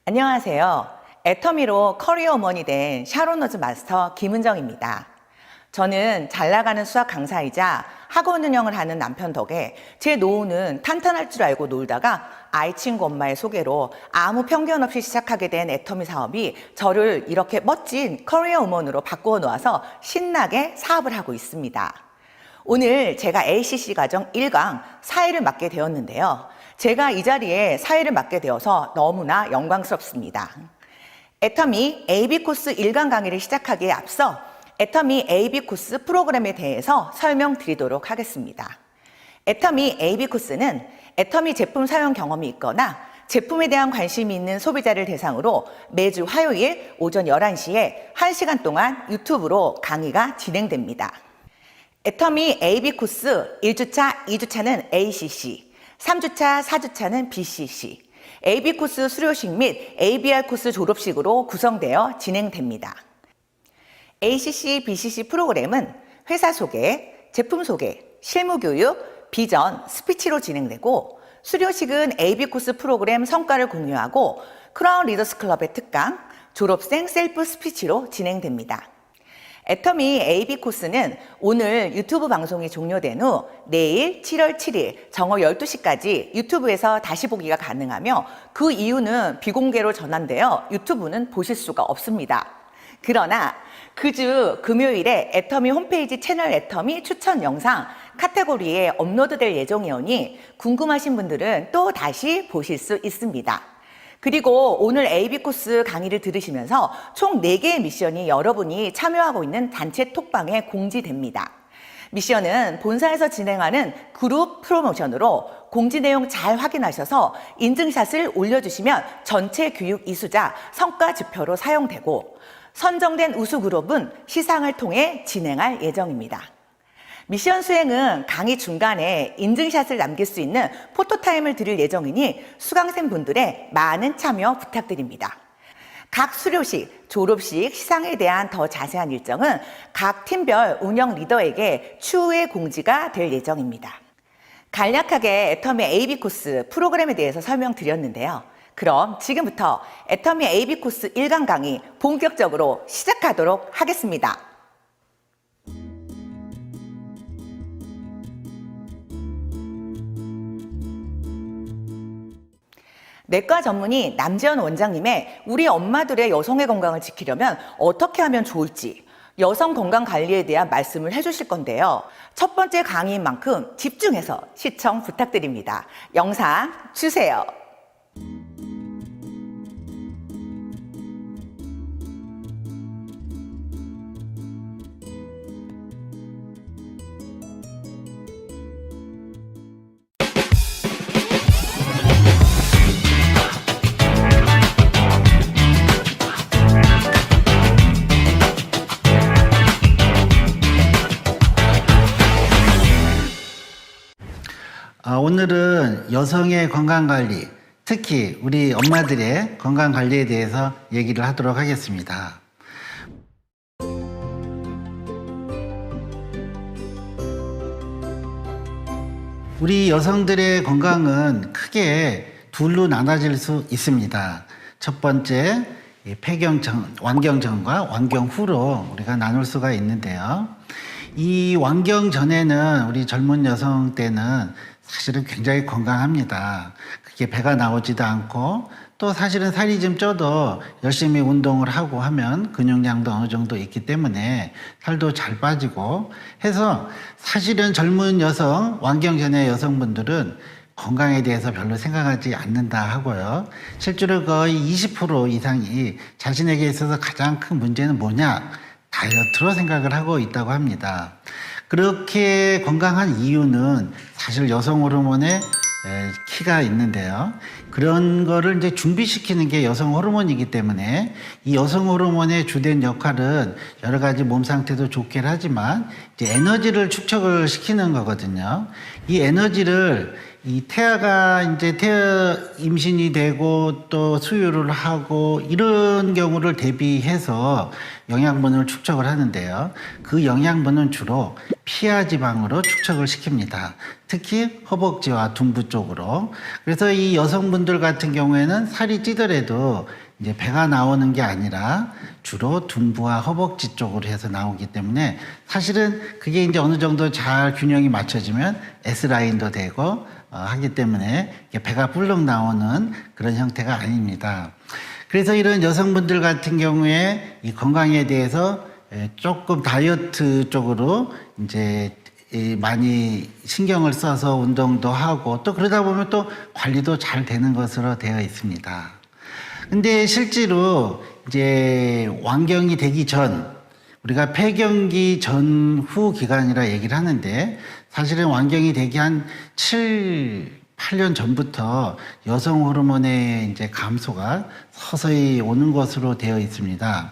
안녕하세요. 애터미로 커리어 우먼이 된 샤론너즈 마스터 김은정입니다. 저는 잘 나가는 수학 강사이자 학원 운영을 하는 남편 덕에 제 노후는 탄탄할 줄 알고 놀다가 아이 친구 엄마의 소개로 아무 편견 없이 시작하게 된 애터미 사업이 저를 이렇게 멋진 커리어 우먼으로 바꾸어 놓아서 신나게 사업을 하고 있습니다. 오늘 제가 ACC 과정 1강 사회를 맡게 되었는데요. 제가 이 자리에 사회를 맡게 되어서 너무나 영광스럽습니다. 애터미 AB 코스 1강 강의를 시작하기에 앞서 애터미 AB 코스 프로그램에 대해서 설명드리도록 하겠습니다. 애터미 AB 코스는 애터미 제품 사용 경험이 있거나 제품에 대한 관심이 있는 소비자를 대상으로 매주 화요일 오전 11시에 1시간 동안 유튜브로 강의가 진행됩니다. 애터미 AB 코스 1주차, 2주차는 ACC, 3주차, 4주차는 BCC, AB 코스 수료식 및 ABR 코스 졸업식으로 구성되어 진행됩니다. ACC, BCC 프로그램은 회사 소개, 제품 소개, 실무 교육, 비전, 스피치로 진행되고 수료식은 AB 코스 프로그램 성과를 공유하고 크라운 리더스 클럽의 특강, 졸업생 셀프 스피치로 진행됩니다. 애터미 AB 코스는 오늘 유튜브 방송이 종료된 후 내일 7월 7일 정오 12시까지 유튜브에서 다시 보기가 가능하며 그 이유는 비공개로 전환되어 유튜브는 보실 수가 없습니다. 그러나 그 주 금요일에 애터미 홈페이지 채널 애터미 추천 영상 카테고리에 업로드될 예정이오니 궁금하신 분들은 또 다시 보실 수 있습니다. 그리고 오늘 AB 코스 강의를 들으시면서 총 4개의 미션이 여러분이 참여하고 있는 단체 톡방에 공지됩니다. 미션은 본사에서 진행하는 그룹 프로모션으로 공지 내용 잘 확인하셔서 인증샷을 올려주시면 전체 교육 이수자 성과 지표로 사용되고 선정된 우수 그룹은 시상을 통해 진행할 예정입니다. 미션 수행은 강의 중간에 인증샷을 남길 수 있는 포토타임을 드릴 예정이니 수강생분들의 많은 참여 부탁드립니다. 각 수료식, 졸업식, 시상에 대한 더 자세한 일정은 각 팀별 운영 리더에게 추후에 공지가 될 예정입니다. 간략하게 애터미 AB 코스 프로그램에 대해서 설명드렸는데요. 그럼 지금부터 애터미 AB 코스 1강 강의 본격적으로 시작하도록 하겠습니다. 내과 전문의 남지연 원장님의 우리 엄마들의 여성의 건강을 지키려면 어떻게 하면 좋을지 여성 건강 관리에 대한 말씀을 해주실 건데요. 첫 번째 강의인 만큼 집중해서 시청 부탁드립니다. 영상 주세요. 오늘은 여성의 건강관리, 특히 우리 엄마들의 건강관리에 대해서 얘기를 하도록 하겠습니다. 우리 여성들의 건강은 크게 둘로 나눠질 수 있습니다. 첫 번째, 완경 전과 완경 후로 우리가 나눌 수가 있는데요. 이 완경 전에는 우리 젊은 여성 때는 사실은 굉장히 건강합니다. 그게 배가 나오지도 않고 또 사실은 살이 좀 쪄도 열심히 운동을 하고 하면 근육량도 어느 정도 있기 때문에 살도 잘 빠지고 해서 사실은 젊은 여성, 완경 전의 여성분들은 건강에 대해서 별로 생각하지 않는다 하고요. 실제로 거의 20% 이상이 자신에게 있어서 가장 큰 문제는 뭐냐? 다이어트로 생각을 하고 있다고 합니다. 그렇게 건강한 이유는 사실 여성 호르몬의 키가 있는데요. 그런 거를 이제 준비시키는 게 여성 호르몬이기 때문에 이 여성 호르몬의 주된 역할은 여러 가지 몸 상태도 좋긴 하지만 이제 에너지를 축적을 시키는 거거든요. 이 에너지를 이 태아가 이제 임신이 되고 또 수유를 하고 이런 경우를 대비해서 영양분을 축적을 하는데요. 그 영양분은 주로 피하 지방으로 축적을 시킵니다. 특히 허벅지와 둔부 쪽으로. 그래서 이 여성분들 같은 경우에는 살이 찌더라도 이제 배가 나오는 게 아니라 주로 둔부와 허벅지 쪽으로 해서 나오기 때문에 사실은 그게 이제 어느 정도 잘 균형이 맞춰지면 S라인도 되고 하기 때문에 배가 불룩 나오는 그런 형태가 아닙니다. 그래서 이런 여성분들 같은 경우에 이 건강에 대해서 조금 다이어트 쪽으로 이제 많이 신경을 써서 운동도 하고 또 그러다 보면 또 관리도 잘 되는 것으로 되어 있습니다. 근데 실제로 이제 완경이 되기 전, 우리가 폐경기 전후 기간이라 얘기를 하는데 사실은 완경이 되기 한 8년 전부터 여성 호르몬의 이제 감소가 서서히 오는 것으로 되어 있습니다.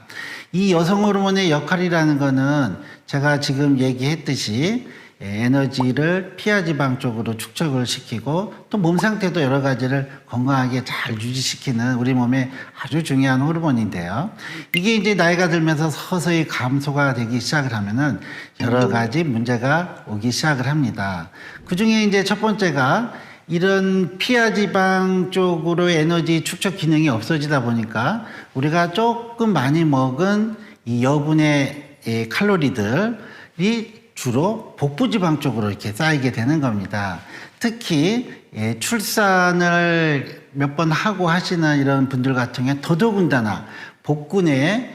이 여성 호르몬의 역할이라는 거는 제가 지금 얘기했듯이 에너지를 피하지방 쪽으로 축적을 시키고 또 몸 상태도 여러 가지를 건강하게 잘 유지시키는 우리 몸의 아주 중요한 호르몬인데요. 이게 이제 나이가 들면서 서서히 감소가 되기 시작을 하면은 여러 가지 문제가 오기 시작을 합니다. 그 중에 이제 첫 번째가 이런 피하지방 쪽으로 에너지 축적 기능이 없어지다 보니까 우리가 조금 많이 먹은 이 여분의 칼로리들이 주로 복부지방 쪽으로 이렇게 쌓이게 되는 겁니다. 특히 출산을 몇 번 하고 하시는 이런 분들 같은 경우에 더더군다나 복부 내에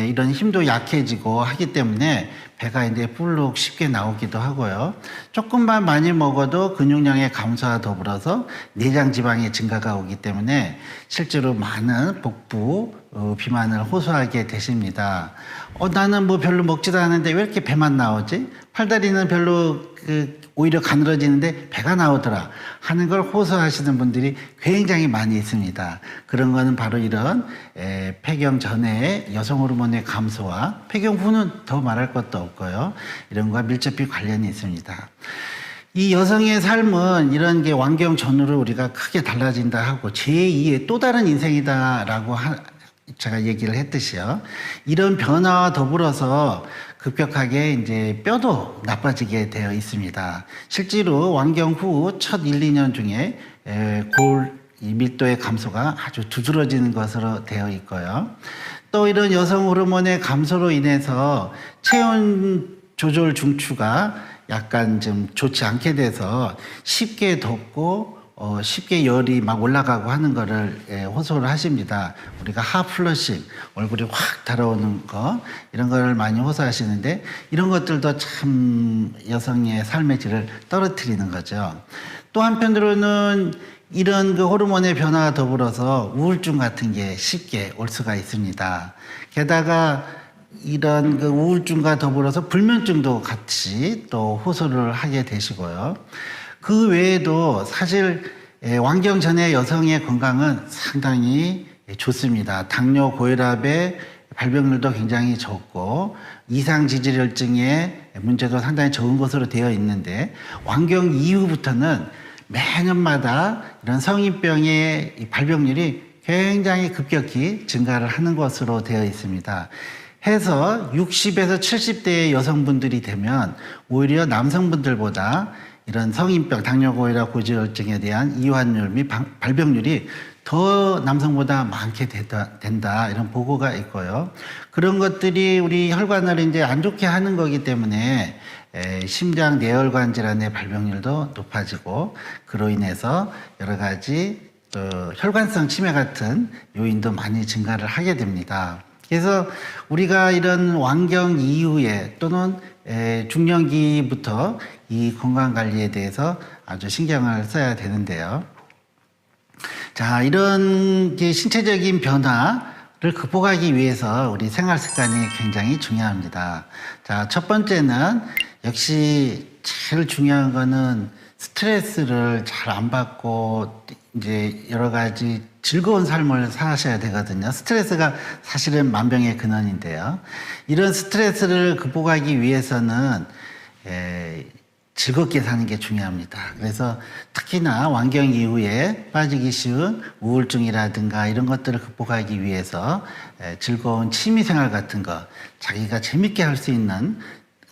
이런 힘도 약해지고 하기 때문에 배가 이제 불룩 쉽게 나오기도 하고요. 조금만 많이 먹어도 근육량의 감소와 더불어서 내장 지방의 증가가 오기 때문에 실제로 많은 복부 비만을 호소하게 되십니다. 나는 뭐 별로 먹지도 않는데 왜 이렇게 배만 나오지? 팔다리는 별로 오히려 가늘어지는데 배가 나오더라 하는 걸 호소하시는 분들이 굉장히 많이 있습니다. 그런 거는 바로 이런 폐경 전에 여성 호르몬의 감소와 폐경 후는 더 말할 것도 없고요. 이런 거와 밀접히 관련이 있습니다. 이 여성의 삶은 이런 게 완경 전후로 우리가 크게 달라진다 하고 제2의 또 다른 인생이다라고 제가 얘기를 했듯이요. 이런 변화와 더불어서 급격하게 이제 뼈도 나빠지게 되어 있습니다. 실제로 완경 후 첫 1, 2년 중에 골 밀도의 감소가 아주 두드러지는 것으로 되어 있고요. 또 이런 여성 호르몬의 감소로 인해서 체온 조절 중추가 약간 좀 좋지 않게 돼서 쉽게 덥고 쉽게 열이 막 올라가고 하는 거를 호소를 하십니다. 우리가 핫플러싱, 얼굴이 확 달아오는 거 이런 거를 많이 호소하시는데 이런 것들도 참 여성의 삶의 질을 떨어뜨리는 거죠. 또 한편으로는 이런 그 호르몬의 변화와 더불어서 우울증 같은 게 쉽게 올 수가 있습니다. 게다가 이런 그 우울증과 더불어서 불면증도 같이 또 호소를 하게 되시고요. 그 외에도 사실 완경 전의 여성의 건강은 상당히 좋습니다. 당뇨, 고혈압의 발병률도 굉장히 적고 이상지질혈증의 문제도 상당히 적은 것으로 되어 있는데 완경 이후부터는 매년마다 이런 성인병의 발병률이 굉장히 급격히 증가를 하는 것으로 되어 있습니다. 해서 60에서 70대의 여성분들이 되면 오히려 남성분들보다 이런 성인병, 당뇨, 고혈압, 고지혈증에 대한 이완율 및 발병률이 더 남성보다 많게 된다 이런 보고가 있고요. 그런 것들이 우리 혈관을 이제 안 좋게 하는 거기 때문에 심장 내혈관 질환의 발병률도 높아지고 그로 인해서 여러 가지 혈관성 치매 같은 요인도 많이 증가를 하게 됩니다. 그래서 우리가 이런 완경 이후에 또는 중년기부터 이 건강관리에 대해서 아주 신경을 써야 되는데요. 자, 이런 신체적인 변화를 극복하기 위해서 우리 생활 습관이 굉장히 중요합니다. 자, 첫 번째는 역시 제일 중요한 거는 스트레스를 잘 안 받고 이제 여러 가지 즐거운 삶을 사셔야 되거든요. 스트레스가 사실은 만병의 근원인데요. 이런 스트레스를 극복하기 위해서는 즐겁게 사는 게 중요합니다. 그래서 특히나 완경 이후에 빠지기 쉬운 우울증이라든가 이런 것들을 극복하기 위해서 즐거운 취미생활 같은 거, 자기가 재밌게 할 수 있는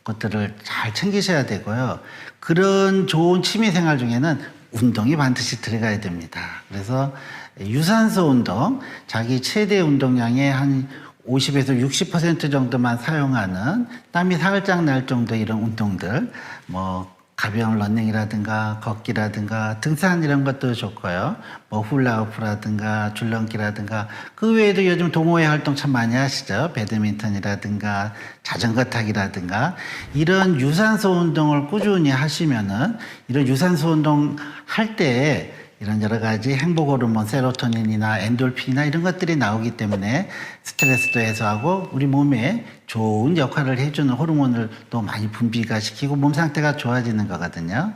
것들을 잘 챙기셔야 되고요. 그런 좋은 취미생활 중에는 운동이 반드시 들어가야 됩니다. 그래서 유산소 운동, 자기 최대 운동량의 한 50에서 60% 정도만 사용하는 땀이 살짝 날 정도 이런 운동들, 뭐 가벼운 러닝이라든가 걷기라든가 등산 이런 것도 좋고요. 뭐 훌라후프라든가 줄넘기라든가 그 외에도 요즘 동호회 활동 참 많이 하시죠. 배드민턴이라든가 자전거 타기라든가 이런 유산소 운동을 꾸준히 하시면은 이런 유산소 운동 할 때 이런 여러 가지 행복 호르몬, 세로토닌이나 엔돌핀이나 이런 것들이 나오기 때문에 스트레스도 해소하고 우리 몸에 좋은 역할을 해주는 호르몬을 또 많이 분비가 시키고 몸 상태가 좋아지는 거거든요.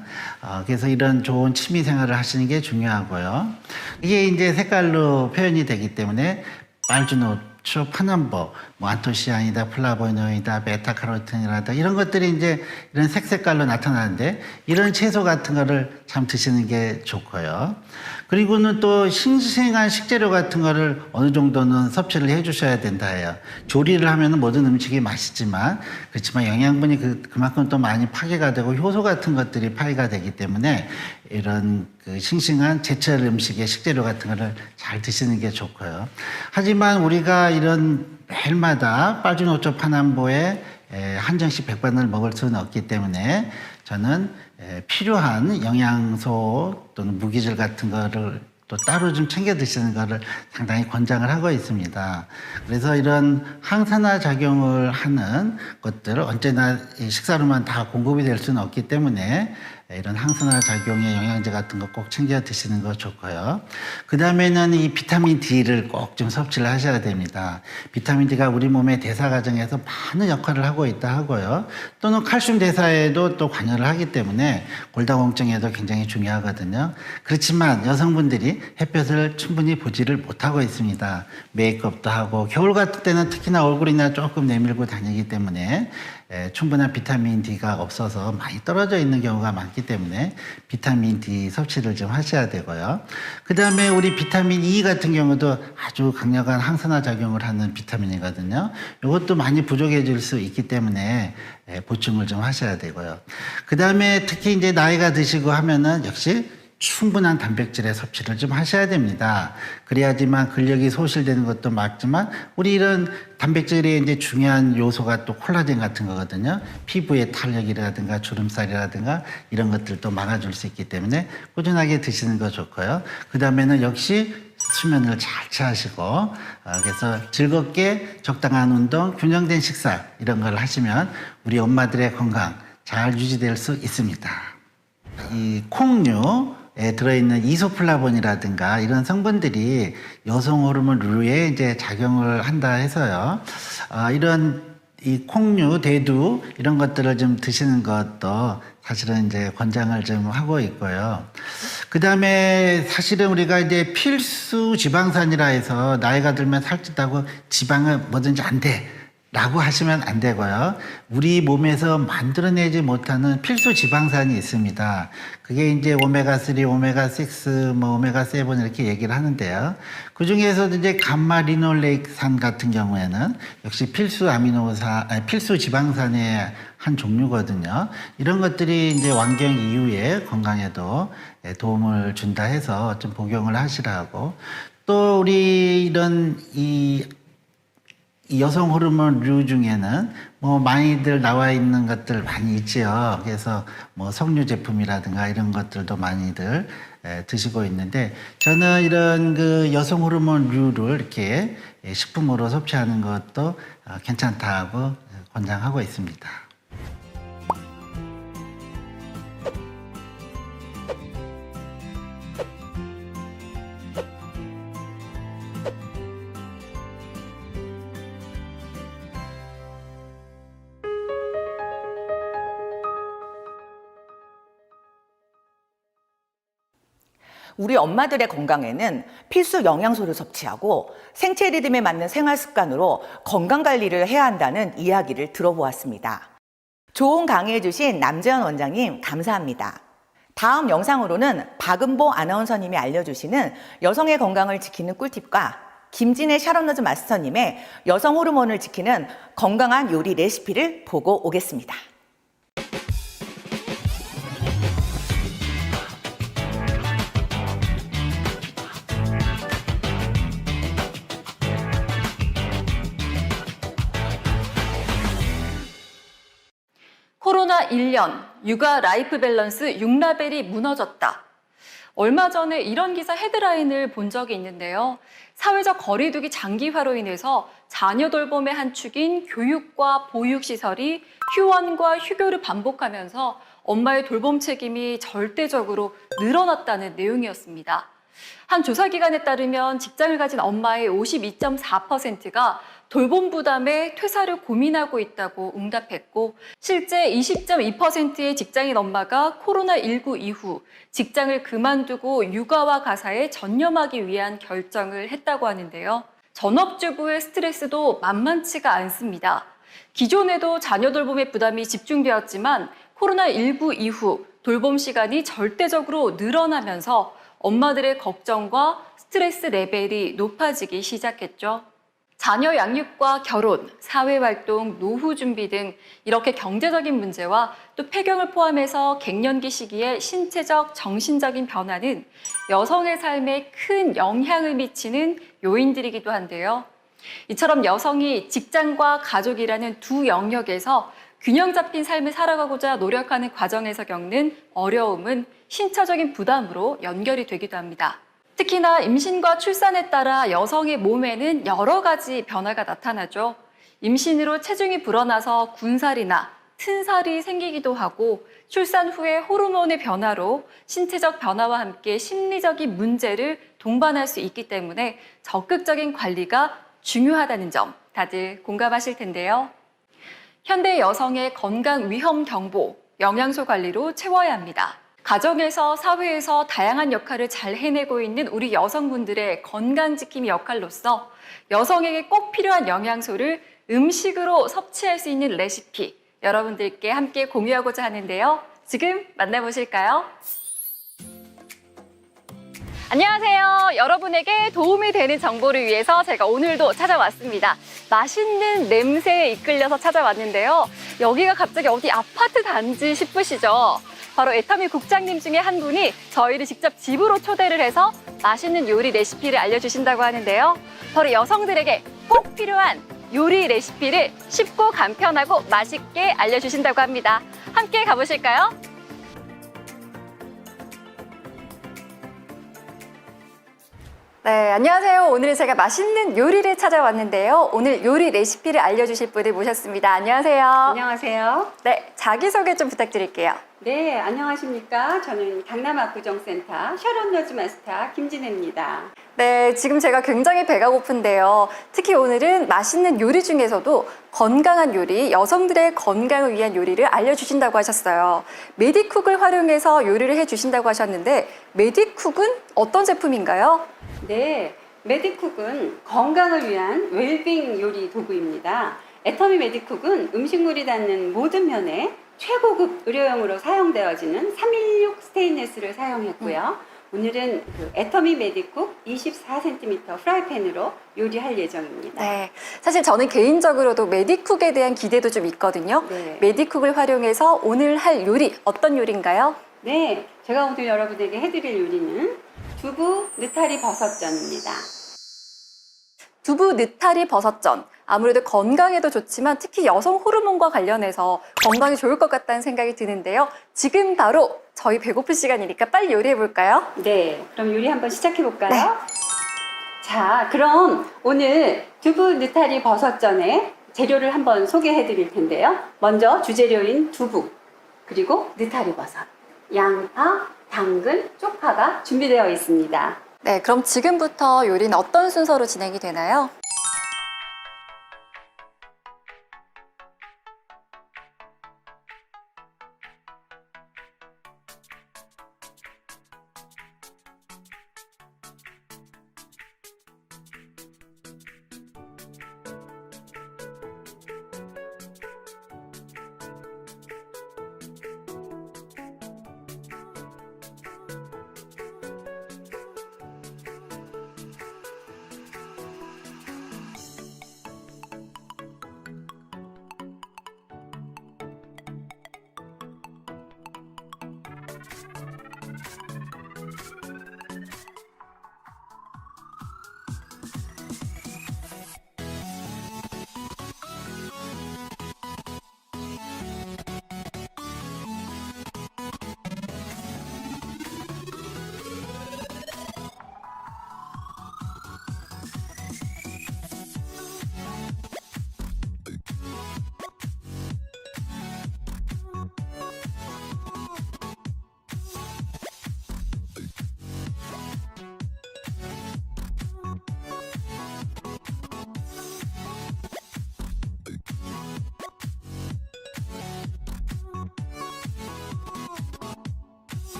그래서 이런 좋은 취미 생활을 하시는 게 중요하고요. 이게 이제 색깔로 표현이 되기 때문에 빨주노초, 파남보, 뭐 안토시아닌이다, 플라보노이다, 베타카로틴이라다 이런 것들이 이제 이런 색깔로 나타나는데 이런 채소 같은 거를 참 드시는 게 좋고요. 그리고는 또 싱싱한 식재료 같은 거를 어느 정도는 섭취를 해 주셔야 된다 해요. 조리를 하면 모든 음식이 맛있지만 그렇지만 영양분이 그만큼 또 많이 파괴가 되고 효소 같은 것들이 파괴가 되기 때문에 이런 그 싱싱한 제철 음식의 식재료 같은 거를 잘 드시는 게 좋고요. 하지만 우리가 이런 매일마다 빨주노초 파남보에 한정식 백반을 먹을 수는 없기 때문에 저는 필요한 영양소 또는 무기질 같은 거를 또 따로 좀 챙겨 드시는 거를 상당히 권장을 하고 있습니다. 그래서 이런 항산화 작용을 하는 것들을 언제나 식사로만 다 공급이 될 수는 없기 때문에 이런 항산화 작용의 영양제 같은 거 꼭 챙겨 드시는 거 좋고요. 그 다음에는 이 비타민 D를 꼭 좀 섭취를 하셔야 됩니다. 비타민 D가 우리 몸의 대사 과정에서 많은 역할을 하고 있다 하고요. 또는 칼슘 대사에도 또 관여를 하기 때문에 골다공증에도 굉장히 중요하거든요. 그렇지만 여성분들이 햇볕을 충분히 보지를 못하고 있습니다. 메이크업도 하고 겨울 같은 때는 특히나 얼굴이나 조금 내밀고 다니기 때문에 충분한 비타민 D가 없어서 많이 떨어져 있는 경우가 많기 때문에 비타민 D 섭취를 좀 하셔야 되고요. 그 다음에 우리 비타민 E 같은 경우도 아주 강력한 항산화 작용을 하는 비타민이거든요. 이것도 많이 부족해질 수 있기 때문에 보충을 좀 하셔야 되고요. 그 다음에 특히 이제 나이가 드시고 하면은 역시 충분한 단백질의 섭취를 좀 하셔야 됩니다. 그래야지만 근력이 소실되는 것도 맞지만 우리 이런 단백질의 이제 중요한 요소가 또 콜라겐 같은 거거든요. 피부의 탄력이라든가 주름살이라든가 이런 것들도 막아줄 수 있기 때문에 꾸준하게 드시는 거 좋고요. 그 다음에는 역시 수면을 잘 취하시고 그래서 즐겁게 적당한 운동, 균형된 식사 이런 걸 하시면 우리 엄마들의 건강 잘 유지될 수 있습니다. 이 콩류에 들어있는 이소플라본이라든가 이런 성분들이 여성 호르몬 류에 이제 작용을 한다 해서요. 이런 이 콩류, 대두 이런 것들을 좀 드시는 것도 사실은 이제 권장을 좀 하고 있고요. 그 다음에 사실은 우리가 이제 필수 지방산이라 해서 나이가 들면 살찐다고 지방을 뭐든지 안 돼. 라고 하시면 안 되고요. 우리 몸에서 만들어내지 못하는 필수 지방산이 있습니다. 그게 이제 오메가3, 오메가6, 뭐 오메가7 이렇게 얘기를 하는데요. 그 중에서도 이제 감마리놀레이산 같은 경우에는 역시 필수 지방산의 한 종류거든요. 이런 것들이 이제 완경 이후에 건강에도 도움을 준다 해서 좀 복용을 하시라고. 또 우리 이런 이 여성 호르몬류 중에는 뭐 많이들 나와 있는 것들 많이 있지요. 그래서 뭐 석류 제품이라든가 이런 것들도 많이들 드시고 있는데 저는 이런 그 여성 호르몬류를 이렇게 식품으로 섭취하는 것도 괜찮다고 권장하고 있습니다. 우리 엄마들의 건강에는 필수 영양소를 섭취하고 생체 리듬에 맞는 생활 습관으로 건강 관리를 해야 한다는 이야기를 들어보았습니다. 좋은 강의해주신 남재현 원장님 감사합니다. 다음 영상으로는 박은보 아나운서님이 알려주시는 여성의 건강을 지키는 꿀팁과 김진애 샤론너즈 마스터님의 여성 호르몬을 지키는 건강한 요리 레시피를 보고 오겠습니다. 코로나 1년, 육아 라이프 밸런스 6라벨이 무너졌다. 얼마 전에 이런 기사 헤드라인을 본 적이 있는데요. 사회적 거리두기 장기화로 인해서 자녀 돌봄의 한 축인 교육과 보육시설이 휴원과 휴교를 반복하면서 엄마의 돌봄 책임이 절대적으로 늘어났다는 내용이었습니다. 한 조사기관에 따르면 직장을 가진 엄마의 52.4%가 돌봄 부담에 퇴사를 고민하고 있다고 응답했고, 실제 20.2%의 직장인 엄마가 코로나19 이후 직장을 그만두고 육아와 가사에 전념하기 위한 결정을 했다고 하는데요. 전업주부의 스트레스도 만만치가 않습니다. 기존에도 자녀 돌봄의 부담이 집중되었지만 코로나19 이후 돌봄 시간이 절대적으로 늘어나면서 엄마들의 걱정과 스트레스 레벨이 높아지기 시작했죠. 자녀 양육과 결혼, 사회활동, 노후 준비 등 이렇게 경제적인 문제와 또 폐경을 포함해서 갱년기 시기의 신체적, 정신적인 변화는 여성의 삶에 큰 영향을 미치는 요인들이기도 한데요. 이처럼 여성이 직장과 가족이라는 두 영역에서 균형 잡힌 삶을 살아가고자 노력하는 과정에서 겪는 어려움은 신체적인 부담으로 연결이 되기도 합니다. 특히나 임신과 출산에 따라 여성의 몸에는 여러 가지 변화가 나타나죠. 임신으로 체중이 불어나서 군살이나 튼살이 생기기도 하고, 출산 후에 호르몬의 변화로 신체적 변화와 함께 심리적인 문제를 동반할 수 있기 때문에 적극적인 관리가 중요하다는 점 다들 공감하실 텐데요. 현대 여성의 건강 위험 경보, 영양소 관리로 채워야 합니다. 가정에서, 사회에서 다양한 역할을 잘 해내고 있는 우리 여성분들의 건강지킴이 역할로서 여성에게 꼭 필요한 영양소를 음식으로 섭취할 수 있는 레시피, 여러분들께 함께 공유하고자 하는데요. 지금 만나보실까요? 안녕하세요. 여러분에게 도움이 되는 정보를 위해서 제가 오늘도 찾아왔습니다. 맛있는 냄새에 이끌려서 찾아왔는데요. 여기가 갑자기 어디 아파트 단지 싶으시죠? 바로 애터미 국장님 중에 한 분이 저희를 직접 집으로 초대를 해서 맛있는 요리 레시피를 알려주신다고 하는데요. 바로 여성들에게 꼭 필요한 요리 레시피를 쉽고 간편하고 맛있게 알려주신다고 합니다. 함께 가보실까요? 네, 안녕하세요. 오늘은 제가 맛있는 요리를 찾아왔는데요. 오늘 요리 레시피를 알려주실 분을 모셨습니다. 안녕하세요. 안녕하세요. 네, 자기소개 좀 부탁드릴게요. 네, 안녕하십니까. 저는 강남압구정센터 샤론너즈 마스터 김진혜입니다. 네, 지금 제가 굉장히 배가 고픈데요. 특히 오늘은 맛있는 요리 중에서도 건강한 요리, 여성들의 건강을 위한 요리를 알려주신다고 하셨어요. 메디쿡을 활용해서 요리를 해주신다고 하셨는데, 메디쿡은 어떤 제품인가요? 네, 메디쿡은 건강을 위한 웰빙 요리 도구입니다. 애터미 메디쿡은 음식물이 닿는 모든 면에 최고급 의료용으로 사용되어지는 316 스테인레스를 사용했고요. 오늘은 애터미 메디쿡 24cm 프라이팬으로 요리할 예정입니다. 네, 사실 저는 개인적으로도 메디쿡에 대한 기대도 좀 있거든요. 네. 메디쿡을 활용해서 오늘 할 요리, 어떤 요리인가요? 네, 제가 오늘 여러분에게 해드릴 요리는 두부 느타리 버섯전입니다. 두부 느타리 버섯전. 아무래도 건강에도 좋지만 특히 여성 호르몬과 관련해서 건강에 좋을 것 같다는 생각이 드는데요. 지금 바로 저희 배고플 시간이니까 빨리 요리해 볼까요? 네, 그럼 요리 한번 시작해 볼까요? 네. 자, 그럼 오늘 두부 느타리 버섯전에 재료를 한번 소개해 드릴 텐데요. 먼저 주재료인 두부, 그리고 느타리 버섯, 양파, 당근, 쪽파가 준비되어 있습니다. 네, 그럼 지금부터 요리는 어떤 순서로 진행이 되나요?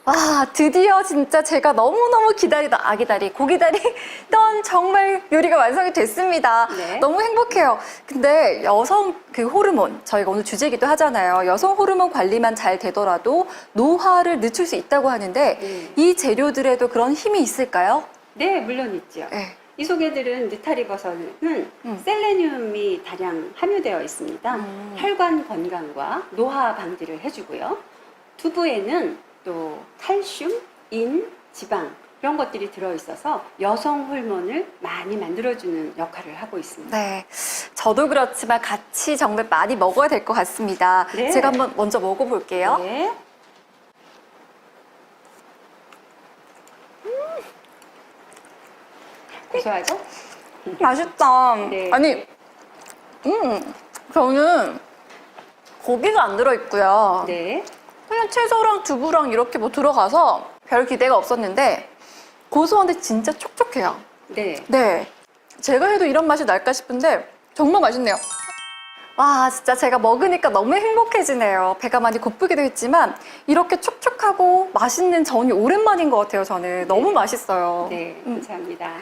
와, 드디어 진짜 제가 너무너무 고기다리던 정말 요리가 완성이 됐습니다. 네. 너무 행복해요. 근데 여성 그 호르몬, 저희가 오늘 주제이기도 하잖아요. 여성 호르몬 관리만 잘 되더라도 노화를 늦출 수 있다고 하는데 이 재료들에도 그런 힘이 있을까요? 네, 물론 있죠. 네. 이 소개들은 느타리 버섯은 셀레늄이 다량 함유되어 있습니다. 혈관 건강과 노화 방지를 해주고요. 두부에는 또 칼슘, 인, 지방 이런 것들이 들어있어서 여성 호르몬을 많이 만들어주는 역할을 하고 있습니다. 네, 저도 그렇지만 같이 정말 많이 먹어야 될 것 같습니다. 네. 제가 한번 먼저 먹어볼게요. 네. 고소하죠? 맛있다. 네. 아니, 저는 고기가 안 들어있고요. 네. 그냥 채소랑 두부랑 이렇게 뭐 들어가서 별 기대가 없었는데 고소한데 진짜 촉촉해요. 네. 네, 제가 해도 이런 맛이 날까 싶은데 정말 맛있네요. 와, 진짜 제가 먹으니까 너무 행복해지네요. 배가 많이 고프기도 했지만 이렇게 촉촉하고 맛있는 전이 오랜만인 것 같아요. 저는 너무 맛있어요. 네, 감사합니다.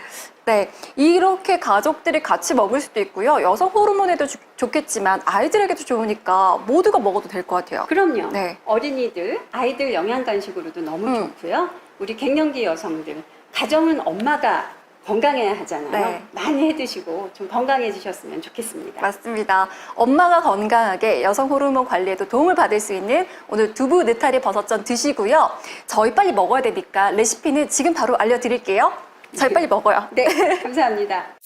네, 이렇게 가족들이 같이 먹을 수도 있고요. 여성 호르몬에도 좋겠지만 아이들에게도 좋으니까 모두가 먹어도 될 것 같아요. 그럼요. 네. 어린이들, 아이들 영양 간식으로도 너무 좋고요. 우리 갱년기 여성들, 가정은 엄마가 건강해야 하잖아요. 네. 많이 해드시고 좀 건강해지셨으면 좋겠습니다. 맞습니다. 엄마가 건강하게 여성 호르몬 관리에도 도움을 받을 수 있는 오늘 두부 느타리 버섯전 드시고요. 저희 빨리 먹어야 되니까 레시피는 지금 바로 알려드릴게요. 저희 빨리 먹어요. 네, 감사합니다.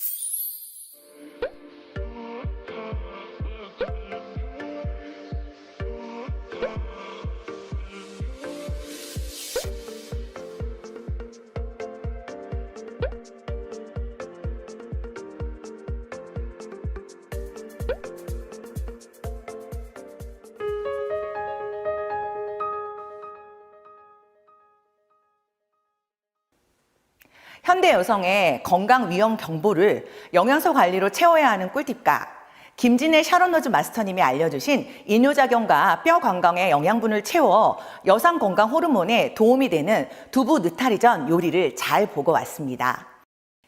현대 여성의 건강 위험 경보를 영양소 관리로 채워야 하는 꿀팁과 김진애 샤론로즈 마스터님이 알려주신 이뇨작용과 뼈 건강의 영양분을 채워 여성 건강 호르몬에 도움이 되는 두부 느타리전 요리를 잘 보고 왔습니다.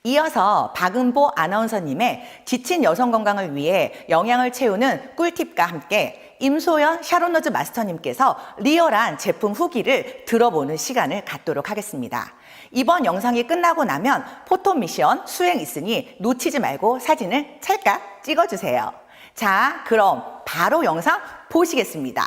이어서 박은보 아나운서님의 지친 여성 건강을 위해 영양을 채우는 꿀팁과 함께 임소연 샤론로즈 마스터님께서 리얼한 제품 후기를 들어보는 시간을 갖도록 하겠습니다. 이번 영상이 끝나고 나면 포토 미션 수행 있으니 놓치지 말고 사진을 찰칵 찍어주세요. 자, 그럼 바로 영상 보시겠습니다.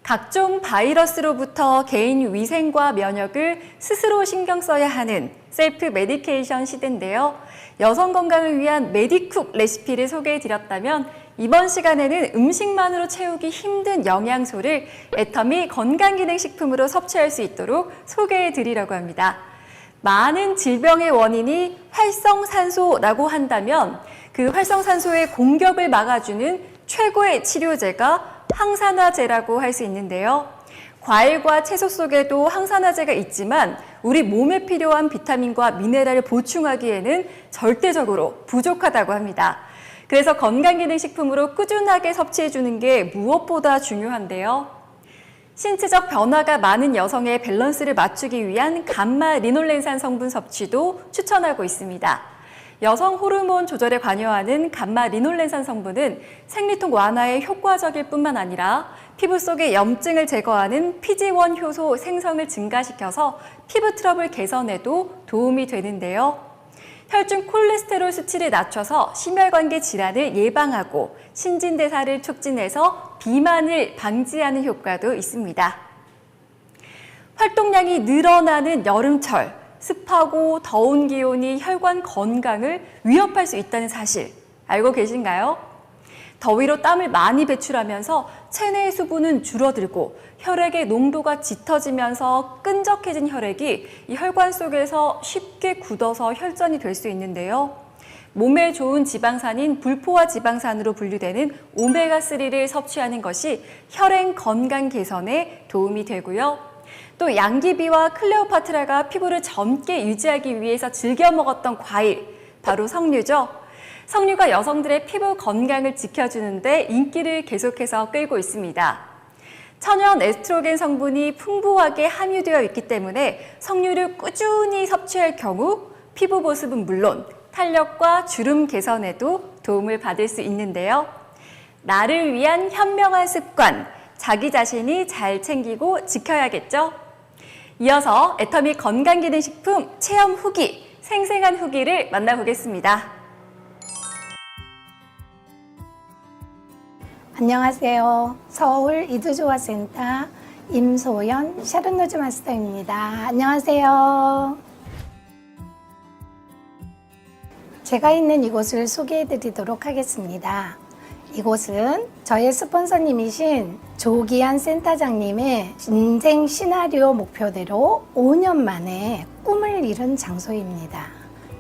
각종 바이러스로부터 개인 위생과 면역을 스스로 신경 써야 하는 셀프 메디케이션 시대인데요. 여성 건강을 위한 메디쿡 레시피를 소개해드렸다면 이번 시간에는 음식만으로 채우기 힘든 영양소를 애터미 건강기능식품으로 섭취할 수 있도록 소개해드리려고 합니다. 많은 질병의 원인이 활성산소라고 한다면 그 활성산소의 공격을 막아주는 최고의 치료제가 항산화제라고 할 수 있는데요. 과일과 채소 속에도 항산화제가 있지만 우리 몸에 필요한 비타민과 미네랄을 보충하기에는 절대적으로 부족하다고 합니다. 그래서 건강기능식품으로 꾸준하게 섭취해주는 게 무엇보다 중요한데요. 신체적 변화가 많은 여성의 밸런스를 맞추기 위한 감마 리놀렌산 성분 섭취도 추천하고 있습니다. 여성 호르몬 조절에 관여하는 감마 리놀렌산 성분은 생리통 완화에 효과적일 뿐만 아니라 피부 속의 염증을 제거하는 PG1 효소 생성을 증가시켜서 피부 트러블 개선에도 도움이 되는데요. 혈중 콜레스테롤 수치를 낮춰서 심혈관계 질환을 예방하고 신진대사를 촉진해서 비만을 방지하는 효과도 있습니다. 활동량이 늘어나는 여름철, 습하고 더운 기온이 혈관 건강을 위협할 수 있다는 사실 알고 계신가요? 더위로 땀을 많이 배출하면서 체내의 수분은 줄어들고 혈액의 농도가 짙어지면서 끈적해진 혈액이 이 혈관 속에서 쉽게 굳어서 혈전이 될 수 있는데요. 몸에 좋은 지방산인 불포화 지방산으로 분류되는 오메가3를 섭취하는 것이 혈행 건강 개선에 도움이 되고요. 또 양귀비와 클레오파트라가 피부를 젊게 유지하기 위해서 즐겨 먹었던 과일, 바로 석류죠. 석류가 여성들의 피부 건강을 지켜주는데 인기를 계속해서 끌고 있습니다. 천연 에스트로겐 성분이 풍부하게 함유되어 있기 때문에 석류를 꾸준히 섭취할 경우 피부 보습은 물론 탄력과 주름 개선에도 도움을 받을 수 있는데요. 나를 위한 현명한 습관, 자기 자신이 잘 챙기고 지켜야겠죠? 이어서 애터미 건강기능식품 체험 후기, 생생한 후기를 만나보겠습니다. 안녕하세요. 서울 이두조화센터 임소연 샤론로즈 마스터입니다. 안녕하세요. 제가 있는 이곳을 소개해 드리도록 하겠습니다. 이곳은 저의 스폰서님이신 조기한 센터장님의 인생 시나리오 목표대로 5년 만에 꿈을 이룬 장소입니다.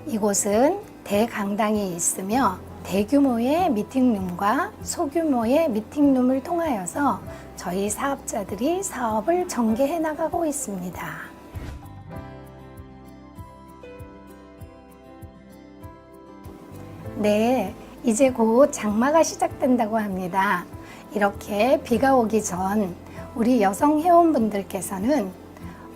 이곳은 대강당이 있으며 대규모의 미팅룸과 소규모의 미팅룸을 통하여서 저희 사업자들이 사업을 전개해 나가고 있습니다. 네, 이제 곧 장마가 시작된다고 합니다. 이렇게 비가 오기 전 우리 여성 회원분들께서는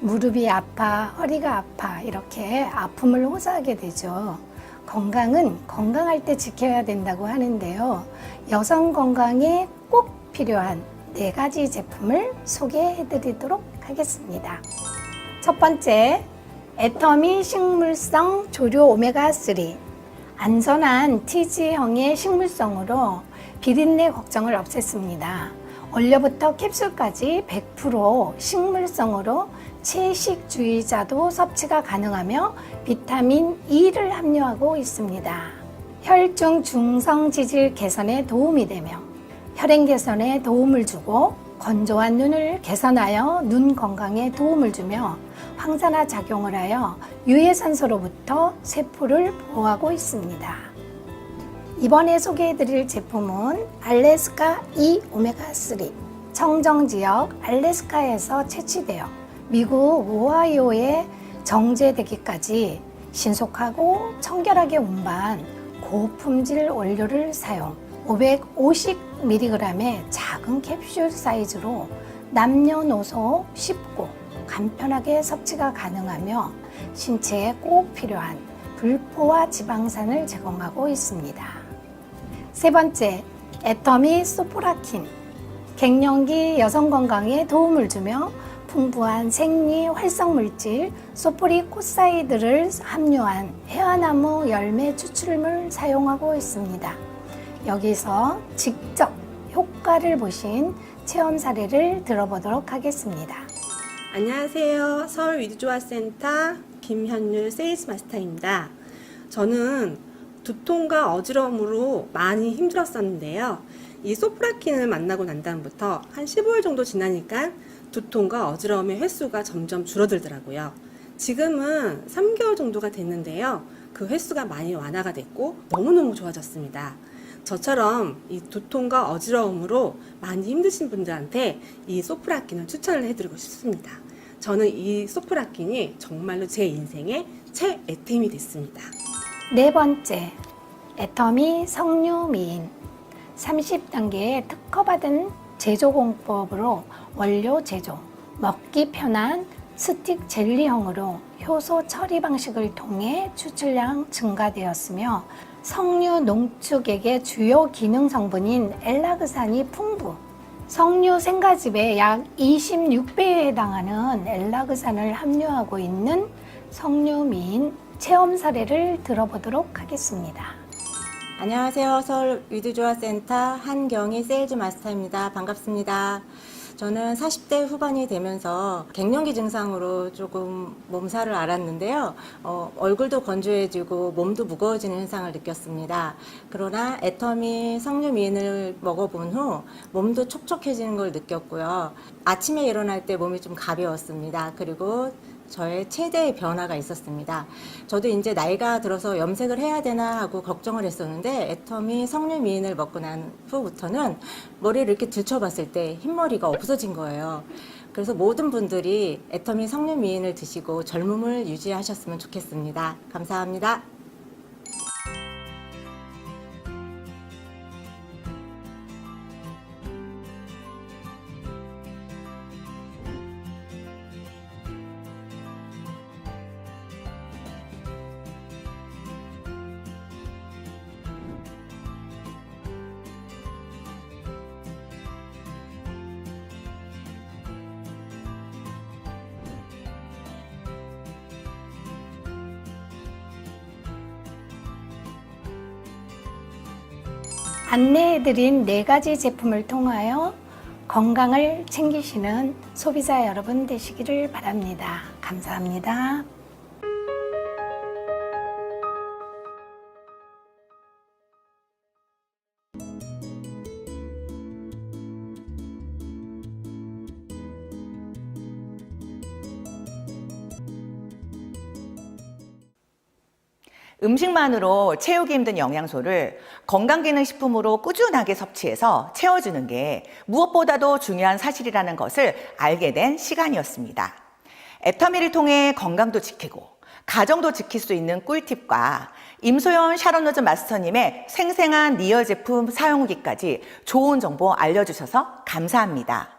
무릎이 아파, 허리가 아파 이렇게 아픔을 호소하게 되죠. 건강은 건강할 때 지켜야 된다고 하는데요. 여성 건강에 꼭 필요한 4가지 제품을 소개해 드리도록 하겠습니다. 첫 번째, 애터미 식물성 조류 오메가3. 안전한 TG형의 식물성으로 비린내 걱정을 없앴습니다. 원료부터 캡슐까지 100% 식물성으로 채식주의자도 섭취가 가능하며 비타민 E를 함유하고 있습니다. 혈중 중성 지질 개선에 도움이 되며 혈행 개선에 도움을 주고 건조한 눈을 개선하여 눈 건강에 도움을 주며 항산화 작용을 하여 유해산소로부터 세포를 보호하고 있습니다. 이번에 소개해드릴 제품은 알래스카 E 오메가3. 청정지역 알래스카에서 채취되어 미국 오하이오에 정제되기까지 신속하고 청결하게 운반 고품질 원료를 사용 550mg의 작은 캡슐 사이즈로 남녀노소 쉽고 간편하게 섭취가 가능하며 신체에 꼭 필요한 불포화 지방산을 제공하고 있습니다. 세 번째, 애터미 소포라킨. 갱년기 여성 건강에 도움을 주며 풍부한 생리 활성물질 소포리코사이드를 함유한 해화나무 열매 추출물 사용하고 있습니다. 여기서 직접 효과를 보신 체험 사례를 들어보도록 하겠습니다. 안녕하세요. 서울 위드조아센터 김현율 세일즈 마스터입니다. 저는 두통과 어지러움으로 많이 힘들었었는데요. 이 소프라킨을 만나고 난 다음부터 한 15일 정도 지나니까 두통과 어지러움의 횟수가 점점 줄어들더라고요. 지금은 3개월 정도가 됐는데요. 그 횟수가 많이 완화가 됐고 너무너무 좋아졌습니다. 저처럼 이 두통과 어지러움으로 많이 힘드신 분들한테 이 소프라킨을 추천을 해드리고 싶습니다. 저는 이 소프라킨이 정말로 제 인생의 최애템이 됐습니다. 네 번째, 애터미 석류미인. 30단계의 특허받은 제조 공법으로 원료 제조, 먹기 편한 스틱 젤리형으로 효소 처리 방식을 통해 추출량 증가되었으며 석류 농축액의 주요 기능 성분인 엘라그산이 풍부, 석류 생가즙의 약 26배에 해당하는 엘라그산을 함유하고 있는 석류미인 체험 사례를 들어보도록 하겠습니다. 안녕하세요. 서울 위드조아센터 한경희 세일즈 마스터입니다. 반갑습니다. 저는 40대 후반이 되면서 갱년기 증상으로 조금 몸살을 앓았는데요. 얼굴도 건조해지고 몸도 무거워지는 현상을 느꼈습니다. 그러나 애터미 석류미인을 먹어본 후 몸도 촉촉해지는 걸 느꼈고요. 아침에 일어날 때 몸이 좀 가벼웠습니다. 그리고 저의 최대의 변화가 있었습니다. 저도 이제 나이가 들어서 염색을 해야 되나 하고 걱정을 했었는데 애터미 석류미인을 먹고 난 후부터는 머리를 이렇게 들쳐봤을 때 흰머리가 없어진 거예요. 그래서 모든 분들이 애터미 석류미인을 드시고 젊음을 유지하셨으면 좋겠습니다. 감사합니다. 안내해드린 4가지 제품을 통하여 건강을 챙기시는 소비자 여러분 되시기를 바랍니다. 감사합니다. 음식만으로 채우기 힘든 영양소를 건강기능식품으로 꾸준하게 섭취해서 채워주는 게 무엇보다도 중요한 사실이라는 것을 알게 된 시간이었습니다. 애터미를 통해 건강도 지키고 가정도 지킬 수 있는 꿀팁과 임소연 샤론로즈 마스터님의 생생한 리얼 제품 사용 후기까지 좋은 정보 알려주셔서 감사합니다.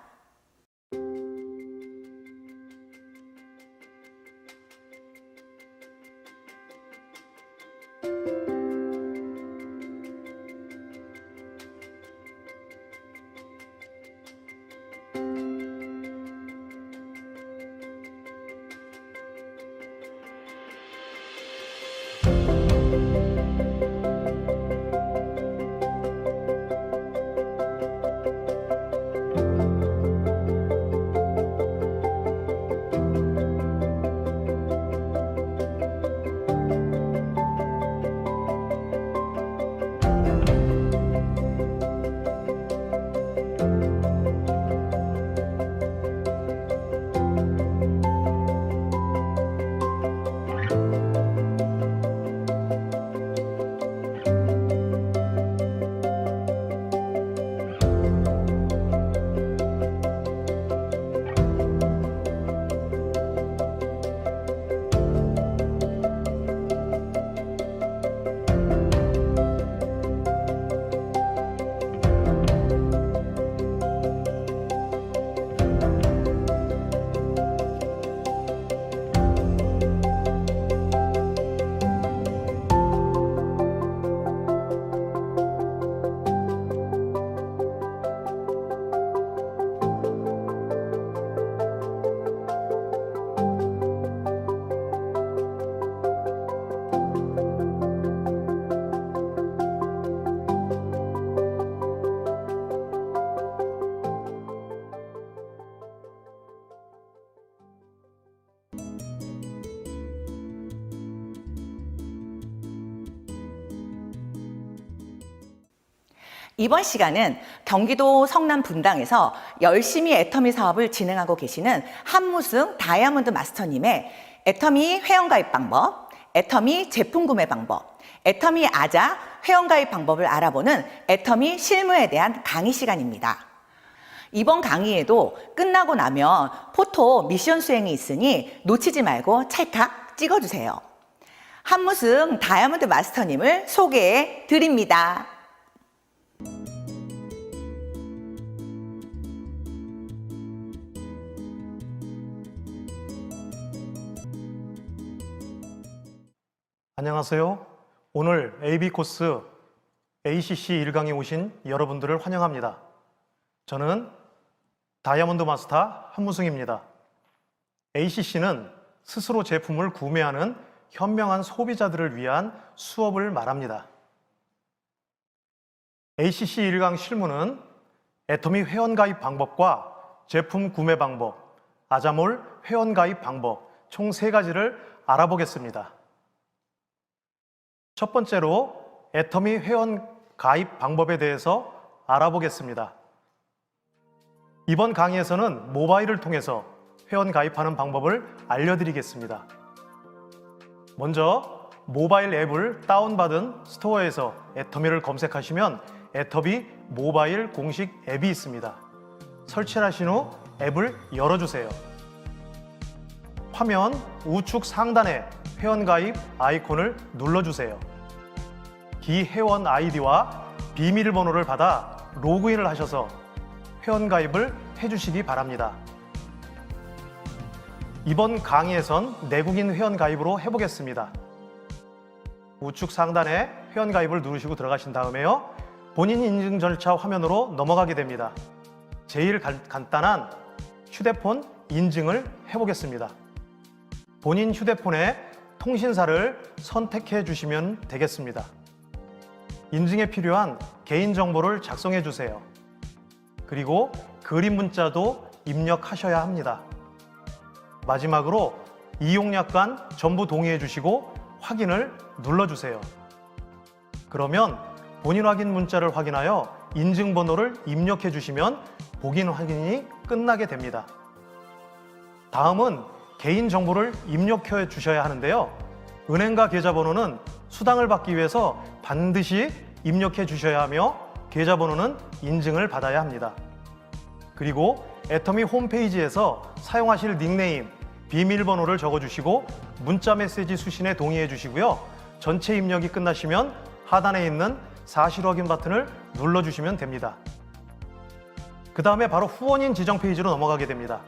이번 시간은 경기도 성남 분당에서 열심히 애터미 사업을 진행하고 계시는 한무승 다이아몬드 마스터님의 애터미 회원가입 방법, 애터미 제품 구매 방법, 애터미 아자 회원가입 방법을 알아보는 애터미 실무에 대한 강의 시간입니다. 이번 강의에도 끝나고 나면 포토 미션 수행이 있으니 놓치지 말고 찰칵 찍어주세요. 한무승 다이아몬드 마스터님을 소개해 드립니다. 안녕하세요. 오늘 AB 코스 ACC 1강에 오신 여러분들을 환영합니다. 저는 다이아몬드 마스터 한무승입니다. ACC는 스스로 제품을 구매하는 현명한 소비자들을 위한 수업을 말합니다. ACC 1강 실무는 애터미 회원가입 방법과 제품 구매 방법, 아자몰 회원가입 방법 총 3가지를 알아보겠습니다. 첫 번째로 애터미 회원 가입 방법에 대해서 알아보겠습니다. 이번 강의에서는 모바일을 통해서 회원 가입하는 방법을 알려드리겠습니다. 먼저 모바일 앱을 다운받은 스토어에서 애터미를 검색하시면 애터미 모바일 공식 앱이 있습니다. 설치를 하신 후 앱을 열어주세요. 화면 우측 상단에 회원가입 아이콘을 눌러주세요. 기회원 아이디와 비밀번호를 받아 로그인을 하셔서 회원가입을 해주시기 바랍니다. 이번 강의에선 내국인 회원가입으로 해보겠습니다. 우측 상단에 회원가입을 누르시고 들어가신 다음에요. 본인 인증 절차 화면으로 넘어가게 됩니다. 제일 간단한 휴대폰 인증을 해보겠습니다. 본인 휴대폰에 통신사를 선택해 주시면 되겠습니다. 인증에 필요한 개인정보를 작성해 주세요. 그리고 그림 문자도 입력하셔야 합니다. 마지막으로 이용약관 전부 동의해 주시고 확인을 눌러주세요. 그러면 본인 확인 문자를 확인하여 인증번호를 입력해 주시면 복인 확인이 끝나게 됩니다. 다음은 개인정보를 입력해 주셔야 하는데요. 은행과 계좌번호는 수당을 받기 위해서 반드시 입력해 주셔야 하며 계좌번호는 인증을 받아야 합니다. 그리고 애터미 홈페이지에서 사용하실 닉네임, 비밀번호를 적어주시고 문자 메시지 수신에 동의해 주시고요. 전체 입력이 끝나시면 하단에 있는 사실 확인 버튼을 눌러주시면 됩니다. 그 다음에 바로 후원인 지정 페이지로 넘어가게 됩니다.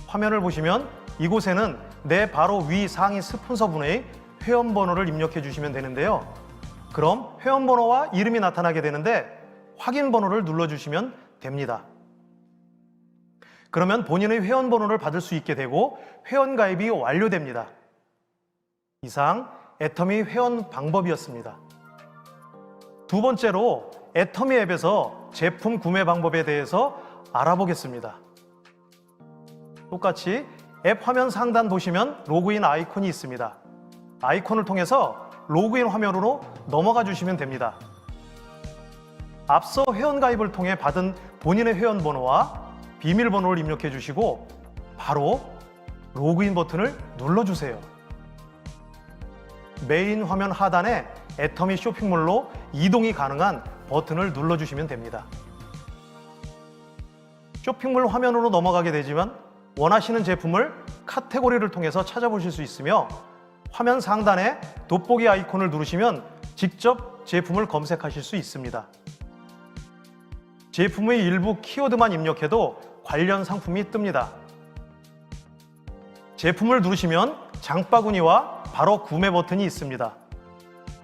화면을 보시면 이곳에는 내 바로 위 상위 스폰서분의 회원번호를 입력해 주시면 되는데요. 그럼 회원번호와 이름이 나타나게 되는데 확인번호를 눌러주시면 됩니다. 그러면 본인의 회원번호를 받을 수 있게 되고 회원가입이 완료됩니다. 이상 애터미 회원 방법이었습니다. 두 번째로 애터미 앱에서 제품 구매 방법에 대해서 알아보겠습니다. 똑같이 앱 화면 상단 보시면 로그인 아이콘이 있습니다. 아이콘을 통해서 로그인 화면으로 넘어가 주시면 됩니다. 앞서 회원가입을 통해 받은 본인의 회원번호와 비밀번호를 입력해 주시고 바로 로그인 버튼을 눌러주세요. 메인 화면 하단에 애터미 쇼핑몰로 이동이 가능한 버튼을 눌러주시면 됩니다. 쇼핑몰 화면으로 넘어가게 되지만 원하시는 제품을 카테고리를 통해서 찾아보실 수 있으며 화면 상단에 돋보기 아이콘을 누르시면 직접 제품을 검색하실 수 있습니다. 제품의 일부 키워드만 입력해도 관련 상품이 뜹니다. 제품을 누르시면 장바구니와 바로 구매 버튼이 있습니다.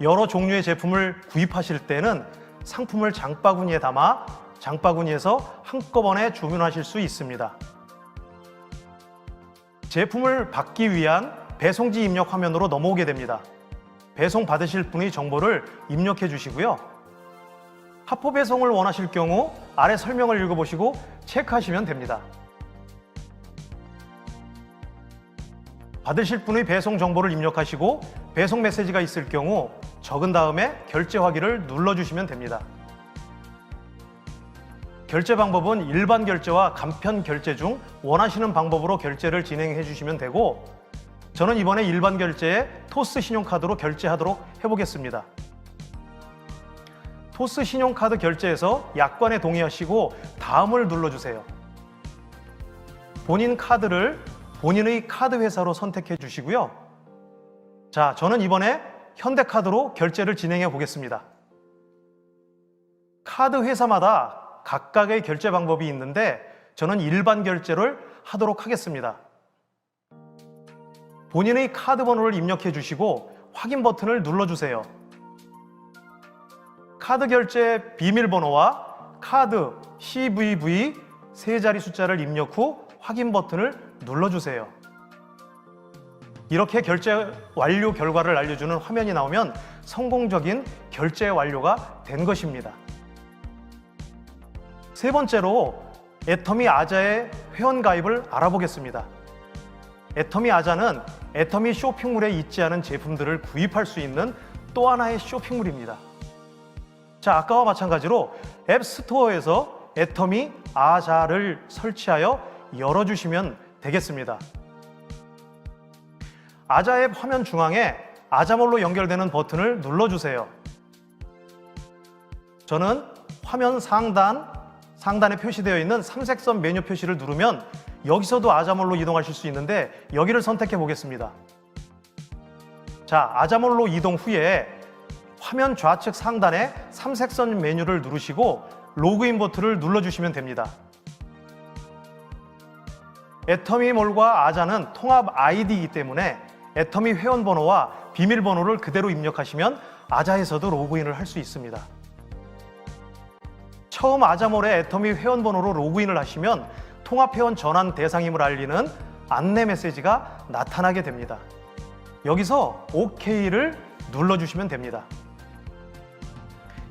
여러 종류의 제품을 구입하실 때는 상품을 장바구니에 담아 장바구니에서 한꺼번에 주문하실 수 있습니다. 제품을 받기 위한 배송지 입력 화면으로 넘어오게 됩니다. 배송 받으실 분의 정보를 입력해 주시고요. 하포 배송을 원하실 경우 아래 설명을 읽어보시고 체크하시면 됩니다. 받으실 분의 배송 정보를 입력하시고 배송 메시지가 있을 경우 적은 다음에 결제 확인을 눌러주시면 됩니다. 결제 방법은 일반 결제와 간편 결제 중 원하시는 방법으로 결제를 진행해 주시면 되고 저는 이번에 일반 결제에 토스 신용카드로 결제하도록 해보겠습니다. 토스 신용카드 결제에서 약관에 동의하시고 다음을 눌러주세요. 본인 카드를 본인의 카드 회사로 선택해 주시고요. 자, 저는 이번에 현대카드로 결제를 진행해 보겠습니다. 카드 회사마다 각각의 결제 방법이 있는데 저는 일반 결제를 하도록 하겠습니다. 본인의 카드 번호를 입력해 주시고 확인 버튼을 눌러주세요. 카드 결제 비밀번호와 카드 CVV 세 자리 숫자를 입력 후 확인 버튼을 눌러주세요. 이렇게 결제 완료 결과를 알려주는 화면이 나오면 성공적인 결제 완료가 된 것입니다. 세 번째로 애터미 아자의 회원가입을 알아보겠습니다. 애터미 아자는 애터미 쇼핑몰에 있지 않은 제품들을 구입할 수 있는 또 하나의 쇼핑몰입니다. 자, 아까와 마찬가지로 앱스토어에서 애터미 아자를 설치하여 열어주시면 되겠습니다. 아자 앱 화면 중앙에 아자몰로 연결되는 버튼을 눌러주세요. 저는 화면 상단 상단에 표시되어 있는 삼색선 메뉴 표시를 누르면 여기서도 아자몰로 이동하실 수 있는데 여기를 선택해 보겠습니다. 자, 아자몰로 이동 후에 화면 좌측 상단에 삼색선 메뉴를 누르시고 로그인 버튼을 눌러주시면 됩니다. 애터미몰과 아자는 통합 아이디이기 때문에 애터미 회원번호와 비밀번호를 그대로 입력하시면 아자에서도 로그인을 할 수 있습니다. 처음 아자몰의 애터미 회원번호로 로그인을 하시면 통합회원 전환 대상임을 알리는 안내 메시지가 나타나게 됩니다. 여기서 OK를 눌러주시면 됩니다.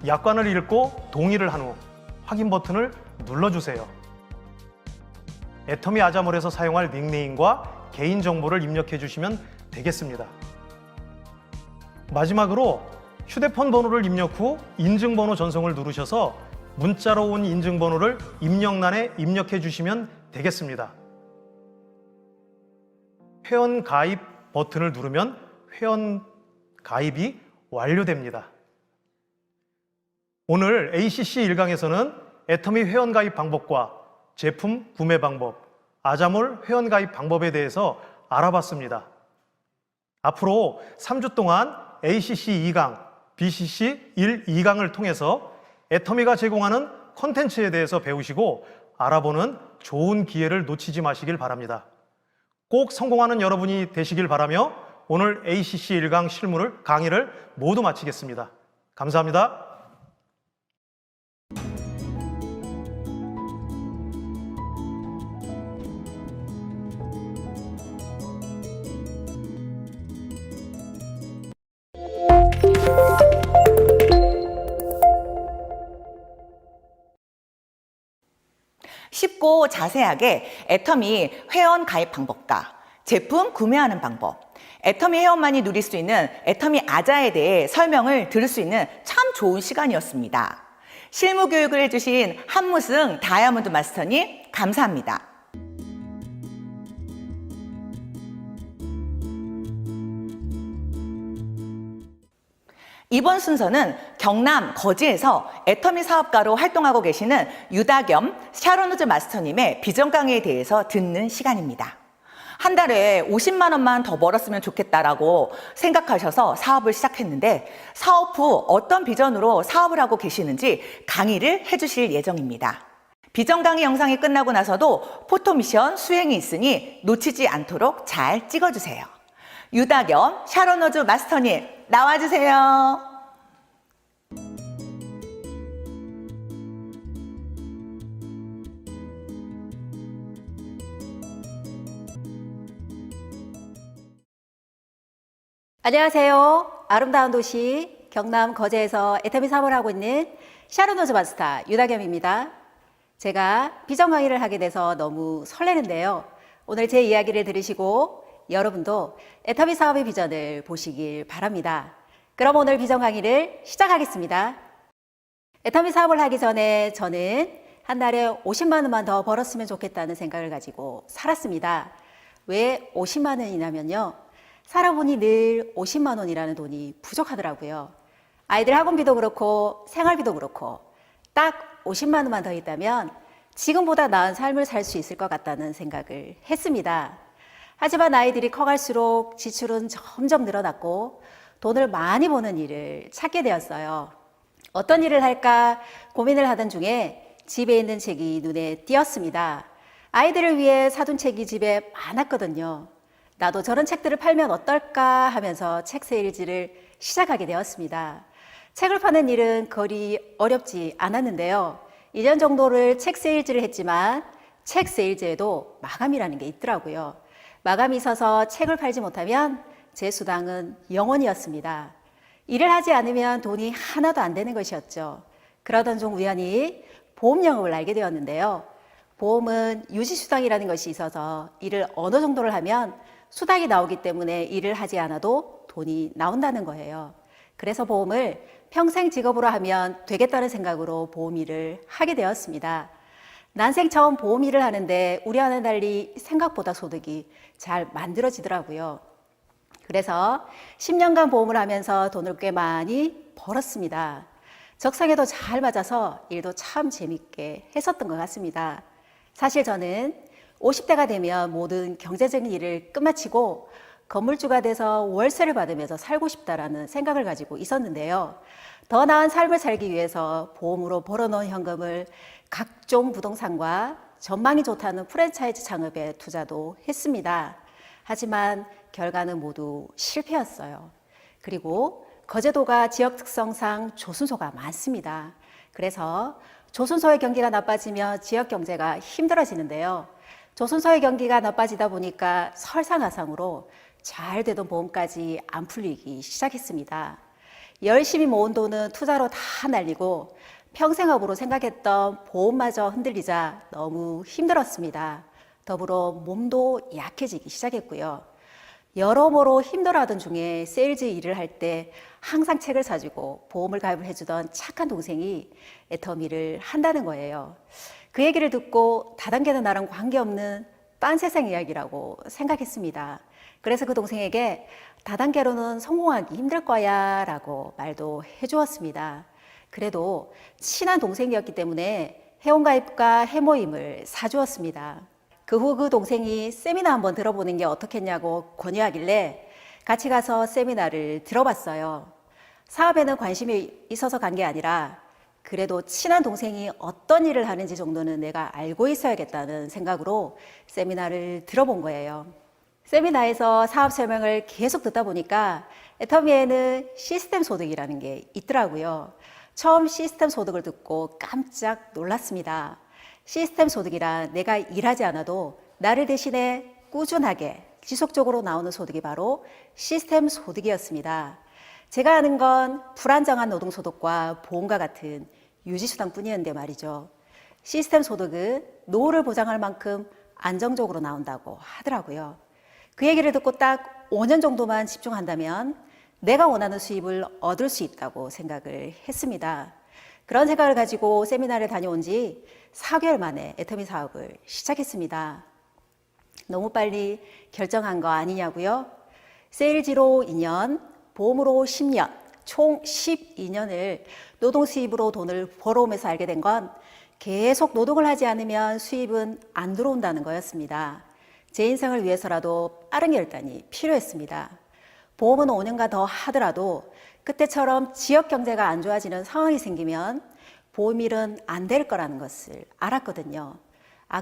약관을 읽고 동의를 한 후 확인 버튼을 눌러주세요. 애터미 아자몰에서 사용할 닉네임과 개인정보를 입력해 주시면 되겠습니다. 마지막으로 휴대폰 번호를 입력 후 인증번호 전송을 누르셔서 문자로 온 인증번호를 입력란에 입력해 주시면 되겠습니다. 회원 가입 버튼을 누르면 회원 가입이 완료됩니다. 오늘 ACC 1강에서는 애터미 회원 가입 방법과 제품 구매 방법, 아자몰 회원 가입 방법에 대해서 알아봤습니다. 앞으로 3주 동안 ACC 2강, BCC 1, 2강을 통해서 애터미가 제공하는 콘텐츠에 대해서 배우시고 알아보는 좋은 기회를 놓치지 마시길 바랍니다. 꼭 성공하는 여러분이 되시길 바라며 오늘 ACC 1강 강의를 모두 마치겠습니다. 감사합니다. 쉽고 자세하게 애터미 회원 가입 방법과 제품 구매하는 방법, 애터미 회원만이 누릴 수 있는 애터미 아자에 대해 설명을 들을 수 있는 참 좋은 시간이었습니다. 실무 교육을 해주신 한무승 다이아몬드 마스터님 감사합니다. 이번 순서는 경남 거제에서 애터미 사업가로 활동하고 계시는 유다겸 샤론우즈 마스터님의 비전 강의에 대해서 듣는 시간입니다. 한 달에 50만 원만 더 벌었으면 좋겠다라고 생각하셔서 사업을 시작했는데 사업 후 어떤 비전으로 사업을 하고 계시는지 강의를 해주실 예정입니다. 비전 강의 영상이 끝나고 나서도 포토 미션 수행이 있으니 놓치지 않도록 잘 찍어주세요. 유다겸 샤론우즈 마스터님 나와주세요. 안녕하세요. 아름다운 도시 경남 거제에서 애터미 사업을 하고 있는 샤론우즈 마스터 유다겸입니다. 제가 비전 강의를 하게 돼서 너무 설레는데요. 오늘 제 이야기를 들으시고 여러분도 애터미 사업의 비전을 보시길 바랍니다. 그럼 오늘 비전 강의를 시작하겠습니다. 애터미 사업을 하기 전에 저는 한 달에 50만 원만 더 벌었으면 좋겠다는 생각을 가지고 살았습니다. 왜 50만 원이냐면요. 살아보니 늘 50만 원이라는 돈이 부족하더라고요. 아이들 학원비도 그렇고 생활비도 그렇고 딱 50만 원만 더 있다면 지금보다 나은 삶을 살 수 있을 것 같다는 생각을 했습니다. 하지만 아이들이 커갈수록 지출은 점점 늘어났고 돈을 많이 버는 일을 찾게 되었어요. 어떤 일을 할까 고민을 하던 중에 집에 있는 책이 눈에 띄었습니다. 아이들을 위해 사둔 책이 집에 많았거든요. 나도 저런 책들을 팔면 어떨까 하면서 책 세일즈를 시작하게 되었습니다. 책을 파는 일은 거리 어렵지 않았는데요. 2년 정도를 책 세일즈를 했지만 책 세일즈에도 마감이라는 게 있더라고요. 마감이 있어서 책을 팔지 못하면 제 수당은 0원이었습니다. 일을 하지 않으면 돈이 하나도 안 되는 것이었죠. 그러던 중 우연히 보험 영업을 알게 되었는데요. 보험은 유지수당이라는 것이 있어서 일을 어느 정도를 하면 수당이 나오기 때문에 일을 하지 않아도 돈이 나온다는 거예요. 그래서 보험을 평생 직업으로 하면 되겠다는 생각으로 보험 일을 하게 되었습니다. 난생 처음 보험 일을 하는데 우려와는 달리 생각보다 소득이 잘 만들어지더라고요. 그래서 10년간 보험을 하면서 돈을 꽤 많이 벌었습니다. 적성에도 잘 맞아서 일도 참 재밌게 했었던 것 같습니다. 사실 저는 50대가 되면 모든 경제적인 일을 끝마치고 건물주가 돼서 월세를 받으면서 살고 싶다라는 생각을 가지고 있었는데요. 더 나은 삶을 살기 위해서 보험으로 벌어놓은 현금을 각종 부동산과 전망이 좋다는 프랜차이즈 창업에 투자도 했습니다. 하지만 결과는 모두 실패였어요. 그리고 거제도가 지역 특성상 조순소가 많습니다. 그래서 조순소의 경기가 나빠지면 지역 경제가 힘들어지는데요. 조순소의 경기가 나빠지다 보니까 설상가상으로 잘 되던 보험까지 안 풀리기 시작했습니다. 열심히 모은 돈은 투자로 다 날리고 평생업으로 생각했던 보험마저 흔들리자 너무 힘들었습니다. 더불어 몸도 약해지기 시작했고요. 여러모로 힘들어하던 중에 세일즈 일을 할 때 항상 책을 사주고 보험을 가입을 해주던 착한 동생이 애터미를 한다는 거예요. 그 얘기를 듣고 다단계는 나랑 관계없는 딴 세상 이야기라고 생각했습니다. 그래서 그 동생에게 다단계로는 성공하기 힘들 거야 라고 말도 해주었습니다. 그래도 친한 동생이었기 때문에 회원가입과 회모임을 사주었습니다. 그 후 그 동생이 세미나 한번 들어보는 게 어떻겠냐고 권유하길래 같이 가서 세미나를 들어봤어요. 사업에는 관심이 있어서 간 게 아니라 그래도 친한 동생이 어떤 일을 하는지 정도는 내가 알고 있어야겠다는 생각으로 세미나를 들어본 거예요. 세미나에서 사업 설명을 계속 듣다 보니까 애터미에는 시스템 소득이라는 게 있더라고요. 처음 시스템 소득을 듣고 깜짝 놀랐습니다. 시스템 소득이란 내가 일하지 않아도 나를 대신에 꾸준하게 지속적으로 나오는 소득이 바로 시스템 소득이었습니다. 제가 아는 건 불안정한 노동소득과 보험과 같은 유지수당 뿐이었는데 말이죠. 시스템 소득은 노후를 보장할 만큼 안정적으로 나온다고 하더라고요. 그 얘기를 듣고 딱 5년 정도만 집중한다면 내가 원하는 수입을 얻을 수 있다고 생각을 했습니다. 그런 생각을 가지고 세미나를 다녀온 지 4개월 만에 애터미 사업을 시작했습니다. 너무 빨리 결정한 거 아니냐고요? 세일즈로 2년, 보험으로 10년, 총 12년을 노동 수입으로 돈을 벌어오면서 알게 된 건 계속 노동을 하지 않으면 수입은 안 들어온다는 거였습니다. 제 인생을 위해서라도 빠른 결단이 필요했습니다. 보험은 5년간 더 하더라도 그때처럼 지역 경제가 안 좋아지는 상황이 생기면 보험일은 안 될 거라는 것을 알았거든요.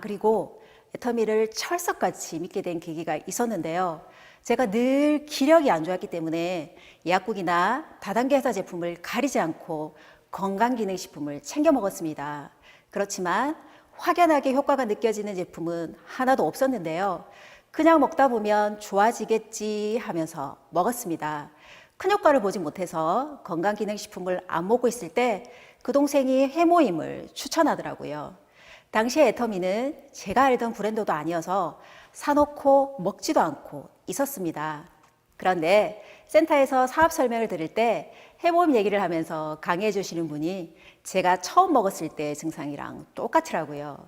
그리고 애터미를 철석같이 믿게 된 계기가 있었는데요. 제가 늘 기력이 안 좋았기 때문에 약국이나 다단계 회사 제품을 가리지 않고 건강기능식품을 챙겨 먹었습니다. 그렇지만 확연하게 효과가 느껴지는 제품은 하나도 없었는데요. 그냥 먹다 보면 좋아지겠지 하면서 먹었습니다. 큰 효과를 보지 못해서 건강기능식품을 안 먹고 있을 때 그 동생이 회모임을 추천하더라고요. 당시에 애터미는 제가 알던 브랜드도 아니어서 사놓고 먹지도 않고 있었습니다. 그런데 센터에서 사업 설명을 들을 때 회모임 얘기를 하면서 강의해 주시는 분이 제가 처음 먹었을 때 증상이랑 똑같더라고요.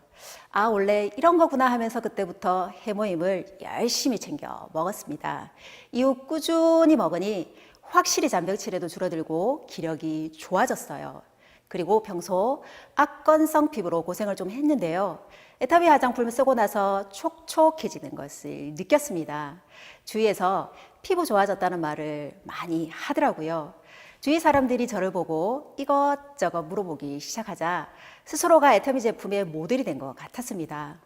원래 이런 거구나 하면서 그때부터 회모임을 열심히 챙겨 먹었습니다. 이후 꾸준히 먹으니 확실히 잔병치레도 줄어들고 기력이 좋아졌어요. 그리고 평소 악건성 피부로 고생을 좀 했는데요. 애터미 화장품을 쓰고 나서 촉촉해지는 것을 느꼈습니다. 주위에서 피부 좋아졌다는 말을 많이 하더라고요. 주위 사람들이 저를 보고 이것저것 물어보기 시작하자 스스로가 애터미 제품의 모델이 된 것 같았습니다.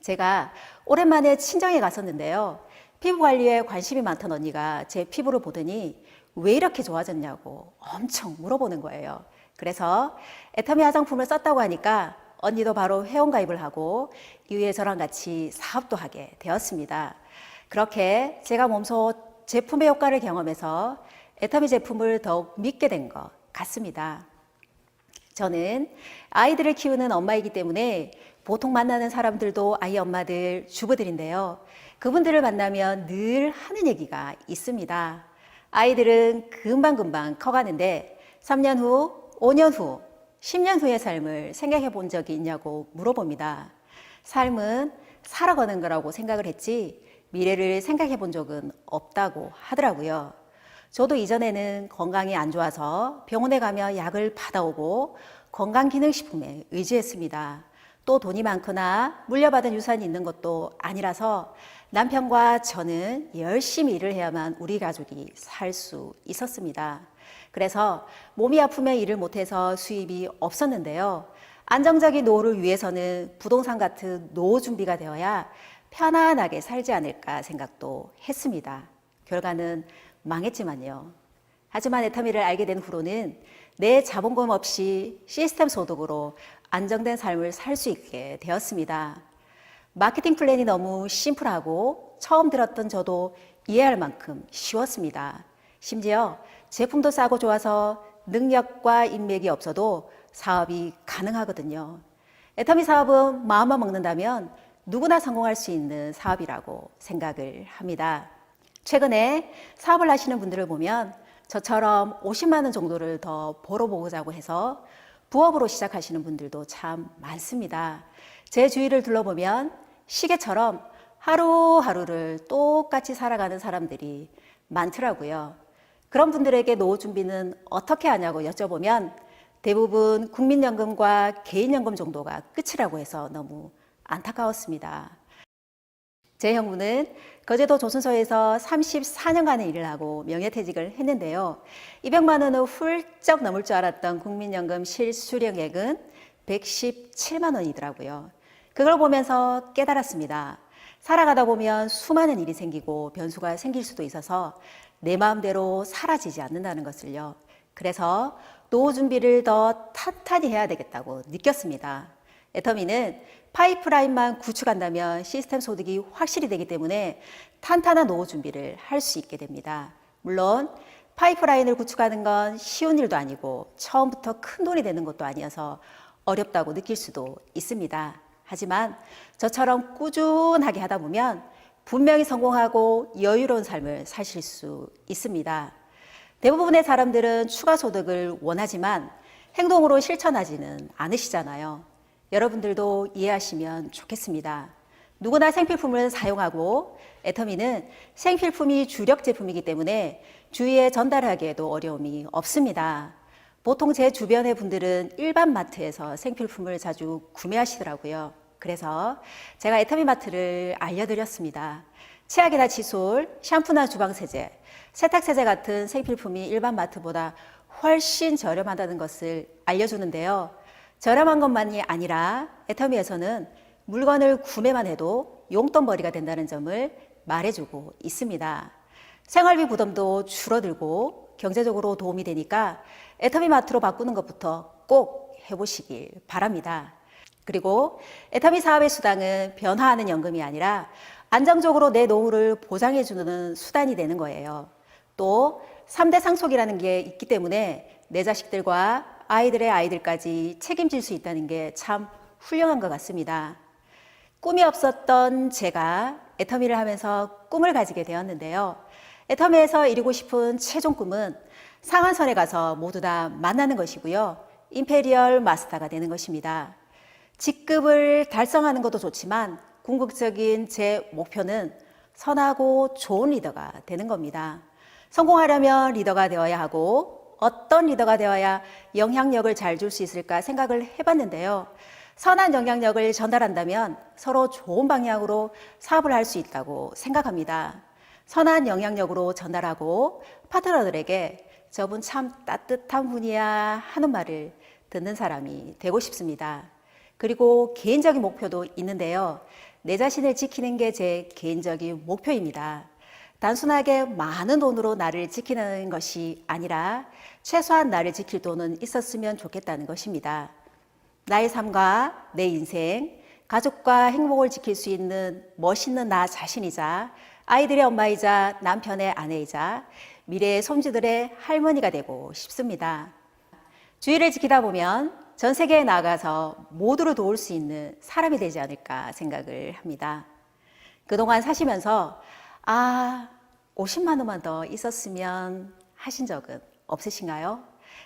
제가 오랜만에 친정에 갔었는데요. 피부 관리에 관심이 많던 언니가 제 피부를 보더니 왜 이렇게 좋아졌냐고 엄청 물어보는 거예요. 그래서 애터미 화장품을 썼다고 하니까 언니도 바로 회원가입을 하고 이후에 저랑 같이 사업도 하게 되었습니다. 그렇게 제가 몸소 제품의 효과를 경험해서 애터미 제품을 더욱 믿게 된 것 같습니다. 저는 아이들을 키우는 엄마이기 때문에 보통 만나는 사람들도 아이 엄마들, 주부들인데요. 그분들을 만나면 늘 하는 얘기가 있습니다. 아이들은 금방금방 커가는데 3년 후, 5년 후, 10년 후의 삶을 생각해 본 적이 있냐고 물어봅니다. 삶은 살아가는 거라고 생각을 했지 미래를 생각해 본 적은 없다고 하더라고요. 저도 이전에는 건강이 안 좋아서 병원에 가면 약을 받아오고 건강기능식품에 의지했습니다. 또 돈이 많거나 물려받은 유산이 있는 것도 아니라서 남편과 저는 열심히 일을 해야만 우리 가족이 살 수 있었습니다. 그래서 몸이 아프면 일을 못해서 수입이 없었는데요. 안정적인 노후를 위해서는 부동산 같은 노후 준비가 되어야 편안하게 살지 않을까 생각도 했습니다. 결과는 망했지만요. 하지만 애터미를 알게 된 후로는 내 자본금 없이 시스템 소득으로 안정된 삶을 살 수 있게 되었습니다. 마케팅 플랜이 너무 심플하고 처음 들었던 저도 이해할 만큼 쉬웠습니다. 심지어 제품도 싸고 좋아서 능력과 인맥이 없어도 사업이 가능하거든요. 애터미 사업은 마음만 먹는다면 누구나 성공할 수 있는 사업이라고 생각을 합니다. 최근에 사업을 하시는 분들을 보면 저처럼 50만 원 정도를 더 벌어보자고 해서 부업으로 시작하시는 분들도 참 많습니다. 제 주위를 둘러보면 시계처럼 하루하루를 똑같이 살아가는 사람들이 많더라고요. 그런 분들에게 노후 준비는 어떻게 하냐고 여쭤보면 대부분 국민연금과 개인연금 정도가 끝이라고 해서 너무 안타까웠습니다. 제 형부는 거제도 조선소에서 34년간의 일을 하고 명예퇴직을 했는데요. 200만 원을 훌쩍 넘을 줄 알았던 국민연금 실수령액은 117만 원이더라고요. 그걸 보면서 깨달았습니다. 살아가다 보면 수많은 일이 생기고 변수가 생길 수도 있어서 내 마음대로 사라지지 않는다는 것을요. 그래서 노후 준비를 더 탄탄히 해야 되겠다고 느꼈습니다. 애터미는 파이프라인만 구축한다면 시스템 소득이 확실히 되기 때문에 탄탄한 노후 준비를 할 수 있게 됩니다. 물론 파이프라인을 구축하는 건 쉬운 일도 아니고 처음부터 큰 돈이 되는 것도 아니어서 어렵다고 느낄 수도 있습니다. 하지만 저처럼 꾸준하게 하다 보면 분명히 성공하고 여유로운 삶을 사실 수 있습니다. 대부분의 사람들은 추가 소득을 원하지만 행동으로 실천하지는 않으시잖아요. 여러분들도 이해하시면 좋겠습니다. 누구나 생필품을 사용하고 애터미는 생필품이 주력 제품이기 때문에 주위에 전달하기에도 어려움이 없습니다. 보통 제 주변의 분들은 일반 마트에서 생필품을 자주 구매하시더라고요. 그래서 제가 애터미 마트를 알려드렸습니다. 치약이나 칫솔, 샴푸나 주방세제, 세탁세제 같은 생필품이 일반 마트보다 훨씬 저렴하다는 것을 알려주는데요. 저렴한 것만이 아니라 애터미에서는 물건을 구매만 해도 용돈벌이가 된다는 점을 말해주고 있습니다. 생활비 부담도 줄어들고 경제적으로 도움이 되니까 애터미 마트로 바꾸는 것부터 꼭 해보시길 바랍니다. 그리고 애터미 사업의 수당은 변화하는 연금이 아니라 안정적으로 내 노후를 보장해주는 수단이 되는 거예요. 또 3대 상속이라는 게 있기 때문에 내 자식들과 아이들의 아이들까지 책임질 수 있다는 게 참 훌륭한 것 같습니다. 꿈이 없었던 제가 애터미를 하면서 꿈을 가지게 되었는데요. 애터미에서 이루고 싶은 최종 꿈은 상한선에 가서 모두 다 만나는 것이고요. 임페리얼 마스터가 되는 것입니다. 직급을 달성하는 것도 좋지만 궁극적인 제 목표는 선하고 좋은 리더가 되는 겁니다. 성공하려면 리더가 되어야 하고 어떤 리더가 되어야 영향력을 잘 줄 수 있을까 생각을 해봤는데요. 선한 영향력을 전달한다면 서로 좋은 방향으로 사업을 할 수 있다고 생각합니다. 선한 영향력으로 전달하고 파트너들에게 저분 참 따뜻한 분이야 하는 말을 듣는 사람이 되고 싶습니다. 그리고 개인적인 목표도 있는데요. 내 자신을 지키는 게 제 개인적인 목표입니다. 단순하게 많은 돈으로 나를 지키는 것이 아니라 최소한 나를 지킬 돈은 있었으면 좋겠다는 것입니다. 나의 삶과 내 인생, 가족과 행복을 지킬 수 있는 멋있는 나 자신이자 아이들의 엄마이자 남편의 아내이자 미래의 손주들의 할머니가 되고 싶습니다. 주위를 지키다 보면 전 세계에 나가서 모두를 도울 수 있는 사람이 되지 않을까 생각을 합니다. 그동안 사시면서 50만 원만 더 있었으면 하신 적은 없으신가요?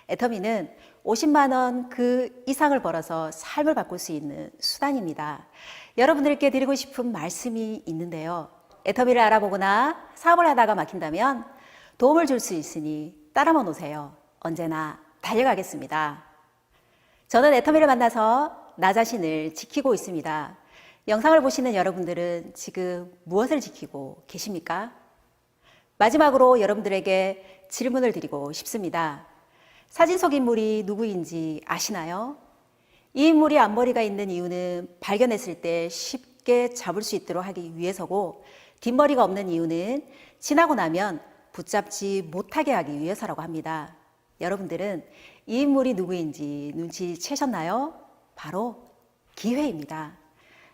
애터미는 50만 원 그 이상을 벌어서 삶을 바꿀 수 있는 수단입니다. 여러분들께 드리고 싶은 말씀이 있는데요. 애터미를 알아보거나 사업을 하다가 막힌다면 도움을 줄 수 있으니 따라만 오세요. 언제나 달려가겠습니다. 저는 애터미를 만나서 나 자신을 지키고 있습니다. 영상을 보시는 여러분들은 지금 무엇을 지키고 계십니까? 마지막으로 여러분들에게 질문을 드리고 싶습니다. 사진 속 인물이 누구인지 아시나요? 이 인물이 앞머리가 있는 이유는 발견했을 때 쉽게 잡을 수 있도록 하기 위해서고, 뒷머리가 없는 이유는 지나고 나면 붙잡지 못하게 하기 위해서라고 합니다. 여러분들은 이 인물이 누구인지 눈치채셨나요? 바로 기회입니다.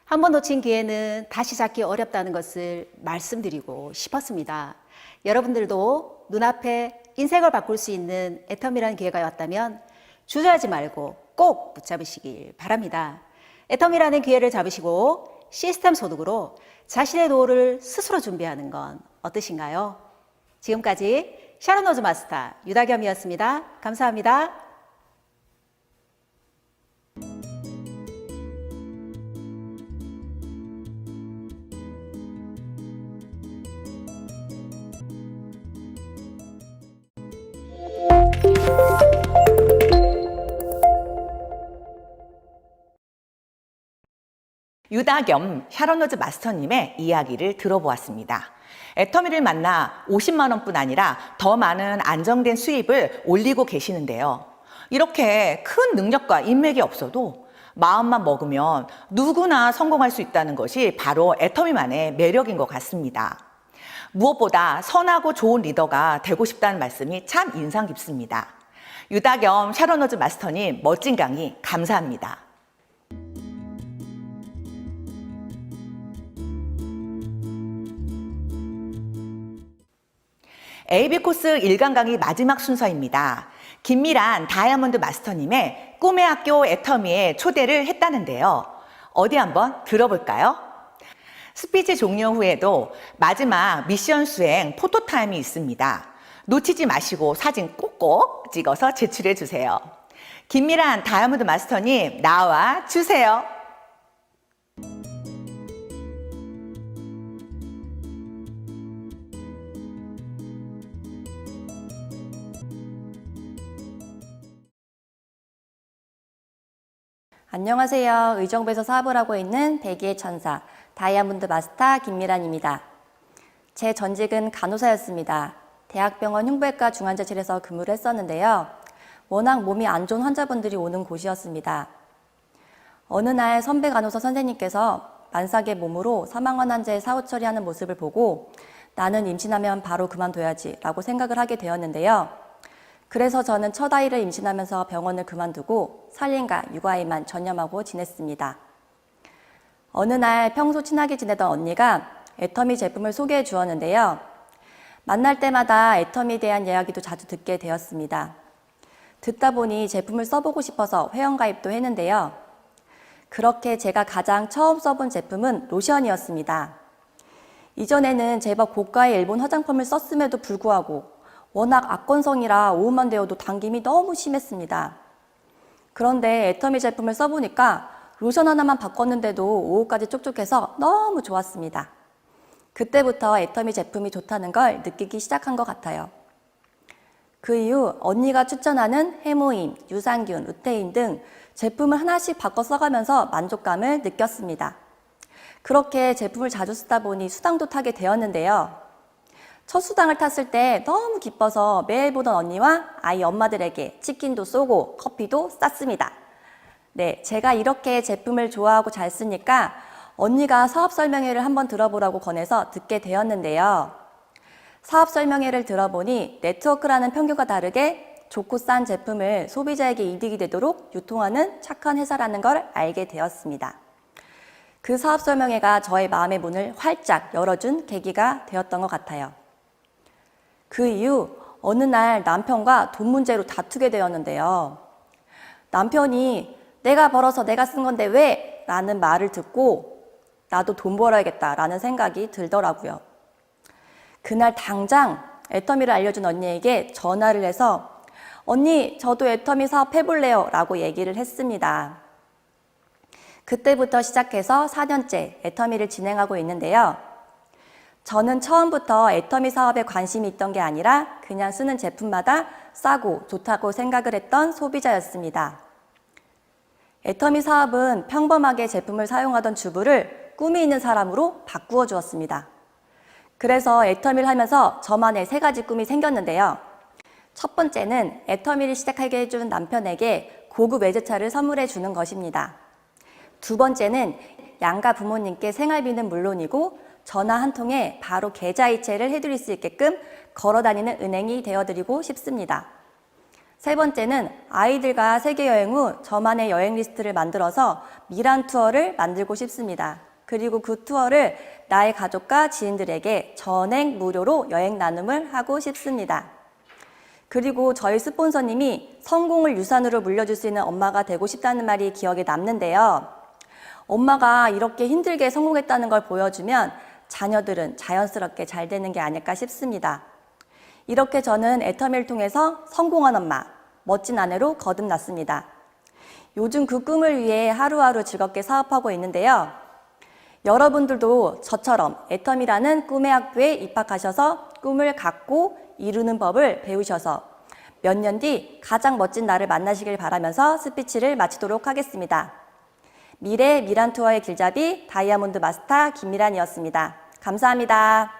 한번 놓친 기회는 다시 잡기 어렵다는 것을 말씀드리고 싶었습니다. 여러분들도 눈앞에 인생을 바꿀 수 있는 애터미라는 기회가 왔다면 주저하지 말고 꼭 붙잡으시길 바랍니다. 애터미라는 기회를 잡으시고 시스템 소득으로 자신의 노후를 스스로 준비하는 건 어떠신가요? 지금까지 샤론 노즈 마스터 유다겸이었습니다. 감사합니다. 유다겸 샤론노즈 마스터님의 이야기를 들어보았습니다. 애터미를 만나 50만 원뿐 아니라 더 많은 안정된 수입을 올리고 계시는데요. 이렇게 큰 능력과 인맥이 없어도 마음만 먹으면 누구나 성공할 수 있다는 것이 바로 애터미만의 매력인 것 같습니다. 무엇보다 선하고 좋은 리더가 되고 싶다는 말씀이 참 인상 깊습니다. 유다겸 샤론노즈 마스터님 멋진 강의 감사합니다. AB코스 1강 강의 마지막 순서입니다. 김미란 다이아몬드 마스터님의 꿈의 학교 애터미에 초대를 했다는데요. 어디 한번 들어볼까요? 스피치 종료 후에도 마지막 미션 수행 포토타임이 있습니다. 놓치지 마시고 사진 꼭꼭 찍어서 제출해 주세요. 김미란 다이아몬드 마스터님 나와 주세요. 안녕하세요. 의정부에서 사업을 하고 있는 백의의 천사 다이아몬드 마스터 김미란입니다. 제 전직은 간호사였습니다. 대학병원 흉부외과 중환자실에서 근무를 했었는데요. 워낙 몸이 안 좋은 환자분들이 오는 곳이었습니다. 어느 날 선배 간호사 선생님께서 만삭의 몸으로 사망한 환자의 사후 처리하는 모습을 보고 나는 임신하면 바로 그만둬야지 라고 생각을 하게 되었는데요. 그래서 저는 첫 아이를 임신하면서 병원을 그만두고 산림과 육아에만 전념하고 지냈습니다. 어느 날 평소 친하게 지내던 언니가 애터미 제품을 소개해 주었는데요. 만날 때마다 애터미에 대한 이야기도 자주 듣게 되었습니다. 듣다 보니 제품을 써보고 싶어서 회원가입도 했는데요. 그렇게 제가 가장 처음 써본 제품은 로션이었습니다. 이전에는 제법 고가의 일본 화장품을 썼음에도 불구하고 워낙 악건성이라 오후만 되어도 당김이 너무 심했습니다. 그런데 애터미 제품을 써보니까 로션 하나만 바꿨는데도 오후까지 촉촉해서 너무 좋았습니다. 그때부터 애터미 제품이 좋다는 걸 느끼기 시작한 것 같아요. 그 이후 언니가 추천하는 해모임, 유산균, 루테인 등 제품을 하나씩 바꿔 써가면서 만족감을 느꼈습니다. 그렇게 제품을 자주 쓰다 보니 수당도 타게 되었는데요. 첫 수당을 탔을 때 너무 기뻐서 매일 보던 언니와 아이 엄마들에게 치킨도 쏘고 커피도 쌌습니다. 네, 제가 이렇게 제품을 좋아하고 잘 쓰니까 언니가 사업 설명회를 한번 들어보라고 권해서 듣게 되었는데요. 사업 설명회를 들어보니 네트워크라는 평균과 다르게 좋고 싼 제품을 소비자에게 이득이 되도록 유통하는 착한 회사라는 걸 알게 되었습니다. 그 사업 설명회가 저의 마음의 문을 활짝 열어준 계기가 되었던 것 같아요. 그 이후 어느 날 남편과 돈 문제로 다투게 되었는데요. 남편이 내가 벌어서 내가 쓴 건데 왜? 라는 말을 듣고 나도 돈 벌어야겠다 라는 생각이 들더라고요. 그날 당장 애터미를 알려준 언니에게 전화를 해서 언니 저도 애터미 사업 해볼래요 라고 얘기를 했습니다. 그때부터 시작해서 4년째 애터미를 진행하고 있는데요. 저는 처음부터 애터미 사업에 관심이 있던 게 아니라 그냥 쓰는 제품마다 싸고 좋다고 생각을 했던 소비자였습니다. 애터미 사업은 평범하게 제품을 사용하던 주부를 꿈이 있는 사람으로 바꾸어 주었습니다. 그래서 애터미를 하면서 저만의 3가지 꿈이 생겼는데요. 첫 번째는 애터미를 시작하게 해준 남편에게 고급 외제차를 선물해 주는 것입니다. 두 번째는 양가 부모님께 생활비는 물론이고 전화 한 통에 바로 계좌이체를 해드릴 수 있게끔 걸어다니는 은행이 되어드리고 싶습니다. 세 번째는 아이들과 세계 여행 후 저만의 여행 리스트를 만들어서 미란 투어를 만들고 싶습니다. 그리고 그 투어를 나의 가족과 지인들에게 전액 무료로 여행 나눔을 하고 싶습니다. 그리고 저희 스폰서님이 성공을 유산으로 물려줄 수 있는 엄마가 되고 싶다는 말이 기억에 남는데요. 엄마가 이렇게 힘들게 성공했다는 걸 보여주면 자녀들은 자연스럽게 잘 되는 게 아닐까 싶습니다. 이렇게 저는 애터미를 통해서 성공한 엄마, 멋진 아내로 거듭났습니다. 요즘 그 꿈을 위해 하루하루 즐겁게 사업하고 있는데요. 여러분들도 저처럼 애터미라는 꿈의 학교에 입학하셔서 꿈을 갖고 이루는 법을 배우셔서 몇 년 뒤 가장 멋진 나를 만나시길 바라면서 스피치를 마치도록 하겠습니다. 미래 미란 투어의 길잡이 다이아몬드 마스터 김미란이었습니다. 감사합니다.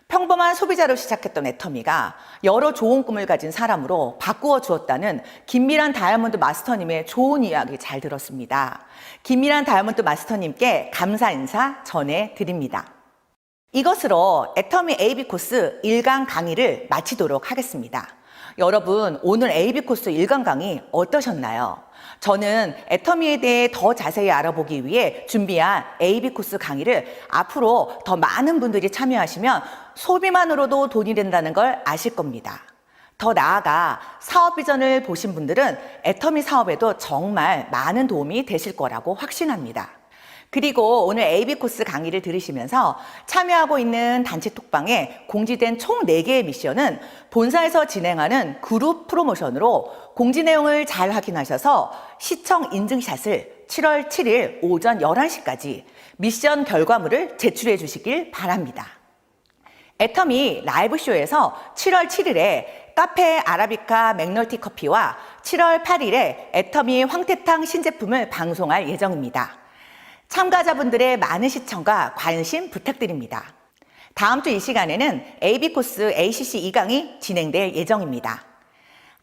평범한 소비자로 시작했던 애터미가 여러 좋은 꿈을 가진 사람으로 바꾸어 주었다는 김미란 다이아몬드 마스터님의 좋은 이야기 잘 들었습니다. 김미란 다이아몬드 마스터님께 감사 인사 전해드립니다. 이것으로 애터미 AB 코스 1강 강의를 마치도록 하겠습니다. 여러분, 오늘 AB 코스 1강 강의 어떠셨나요? 저는 애터미에 대해 더 자세히 알아보기 위해 준비한 AB 코스 강의를 앞으로 더 많은 분들이 참여하시면 소비만으로도 돈이 된다는 걸 아실 겁니다. 더 나아가 사업 비전을 보신 분들은 애터미 사업에도 정말 많은 도움이 되실 거라고 확신합니다. 그리고 오늘 AB 코스 강의를 들으시면서 참여하고 있는 단체 톡방에 공지된 총 4개의 미션은 본사에서 진행하는 그룹 프로모션으로 공지 내용을 잘 확인하셔서 시청 인증샷을 7월 7일 오전 11시까지 미션 결과물을 제출해 주시길 바랍니다. 애터미 라이브쇼에서 7월 7일에 카페 아라비카 맥널티 커피와 7월 8일에 애터미 황태탕 신제품을 방송할 예정입니다. 참가자분들의 많은 시청과 관심 부탁드립니다. 다음 주 이 시간에는 AB 코스 ACC 2강이 진행될 예정입니다.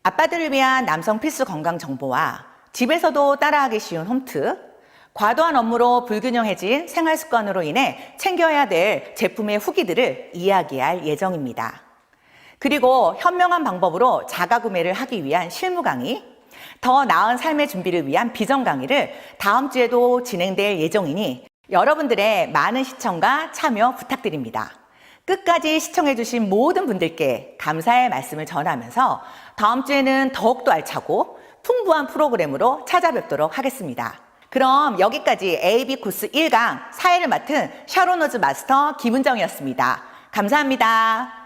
아빠들을 위한 남성 필수 건강 정보와 집에서도 따라하기 쉬운 홈트, 과도한 업무로 불균형해진 생활 습관으로 인해 챙겨야 될 제품의 후기들을 이야기할 예정입니다. 그리고 현명한 방법으로 자가 구매를 하기 위한 실무 강의, 더 나은 삶의 준비를 위한 비전 강의를 다음 주에도 진행될 예정이니 여러분들의 많은 시청과 참여 부탁드립니다. 끝까지 시청해주신 모든 분들께 감사의 말씀을 전하면서 다음 주에는 더욱더 알차고 풍부한 프로그램으로 찾아뵙도록 하겠습니다. 그럼 여기까지 AB 코스 1강 사회를 맡은 샤론호즈 마스터 김은정이었습니다. 감사합니다.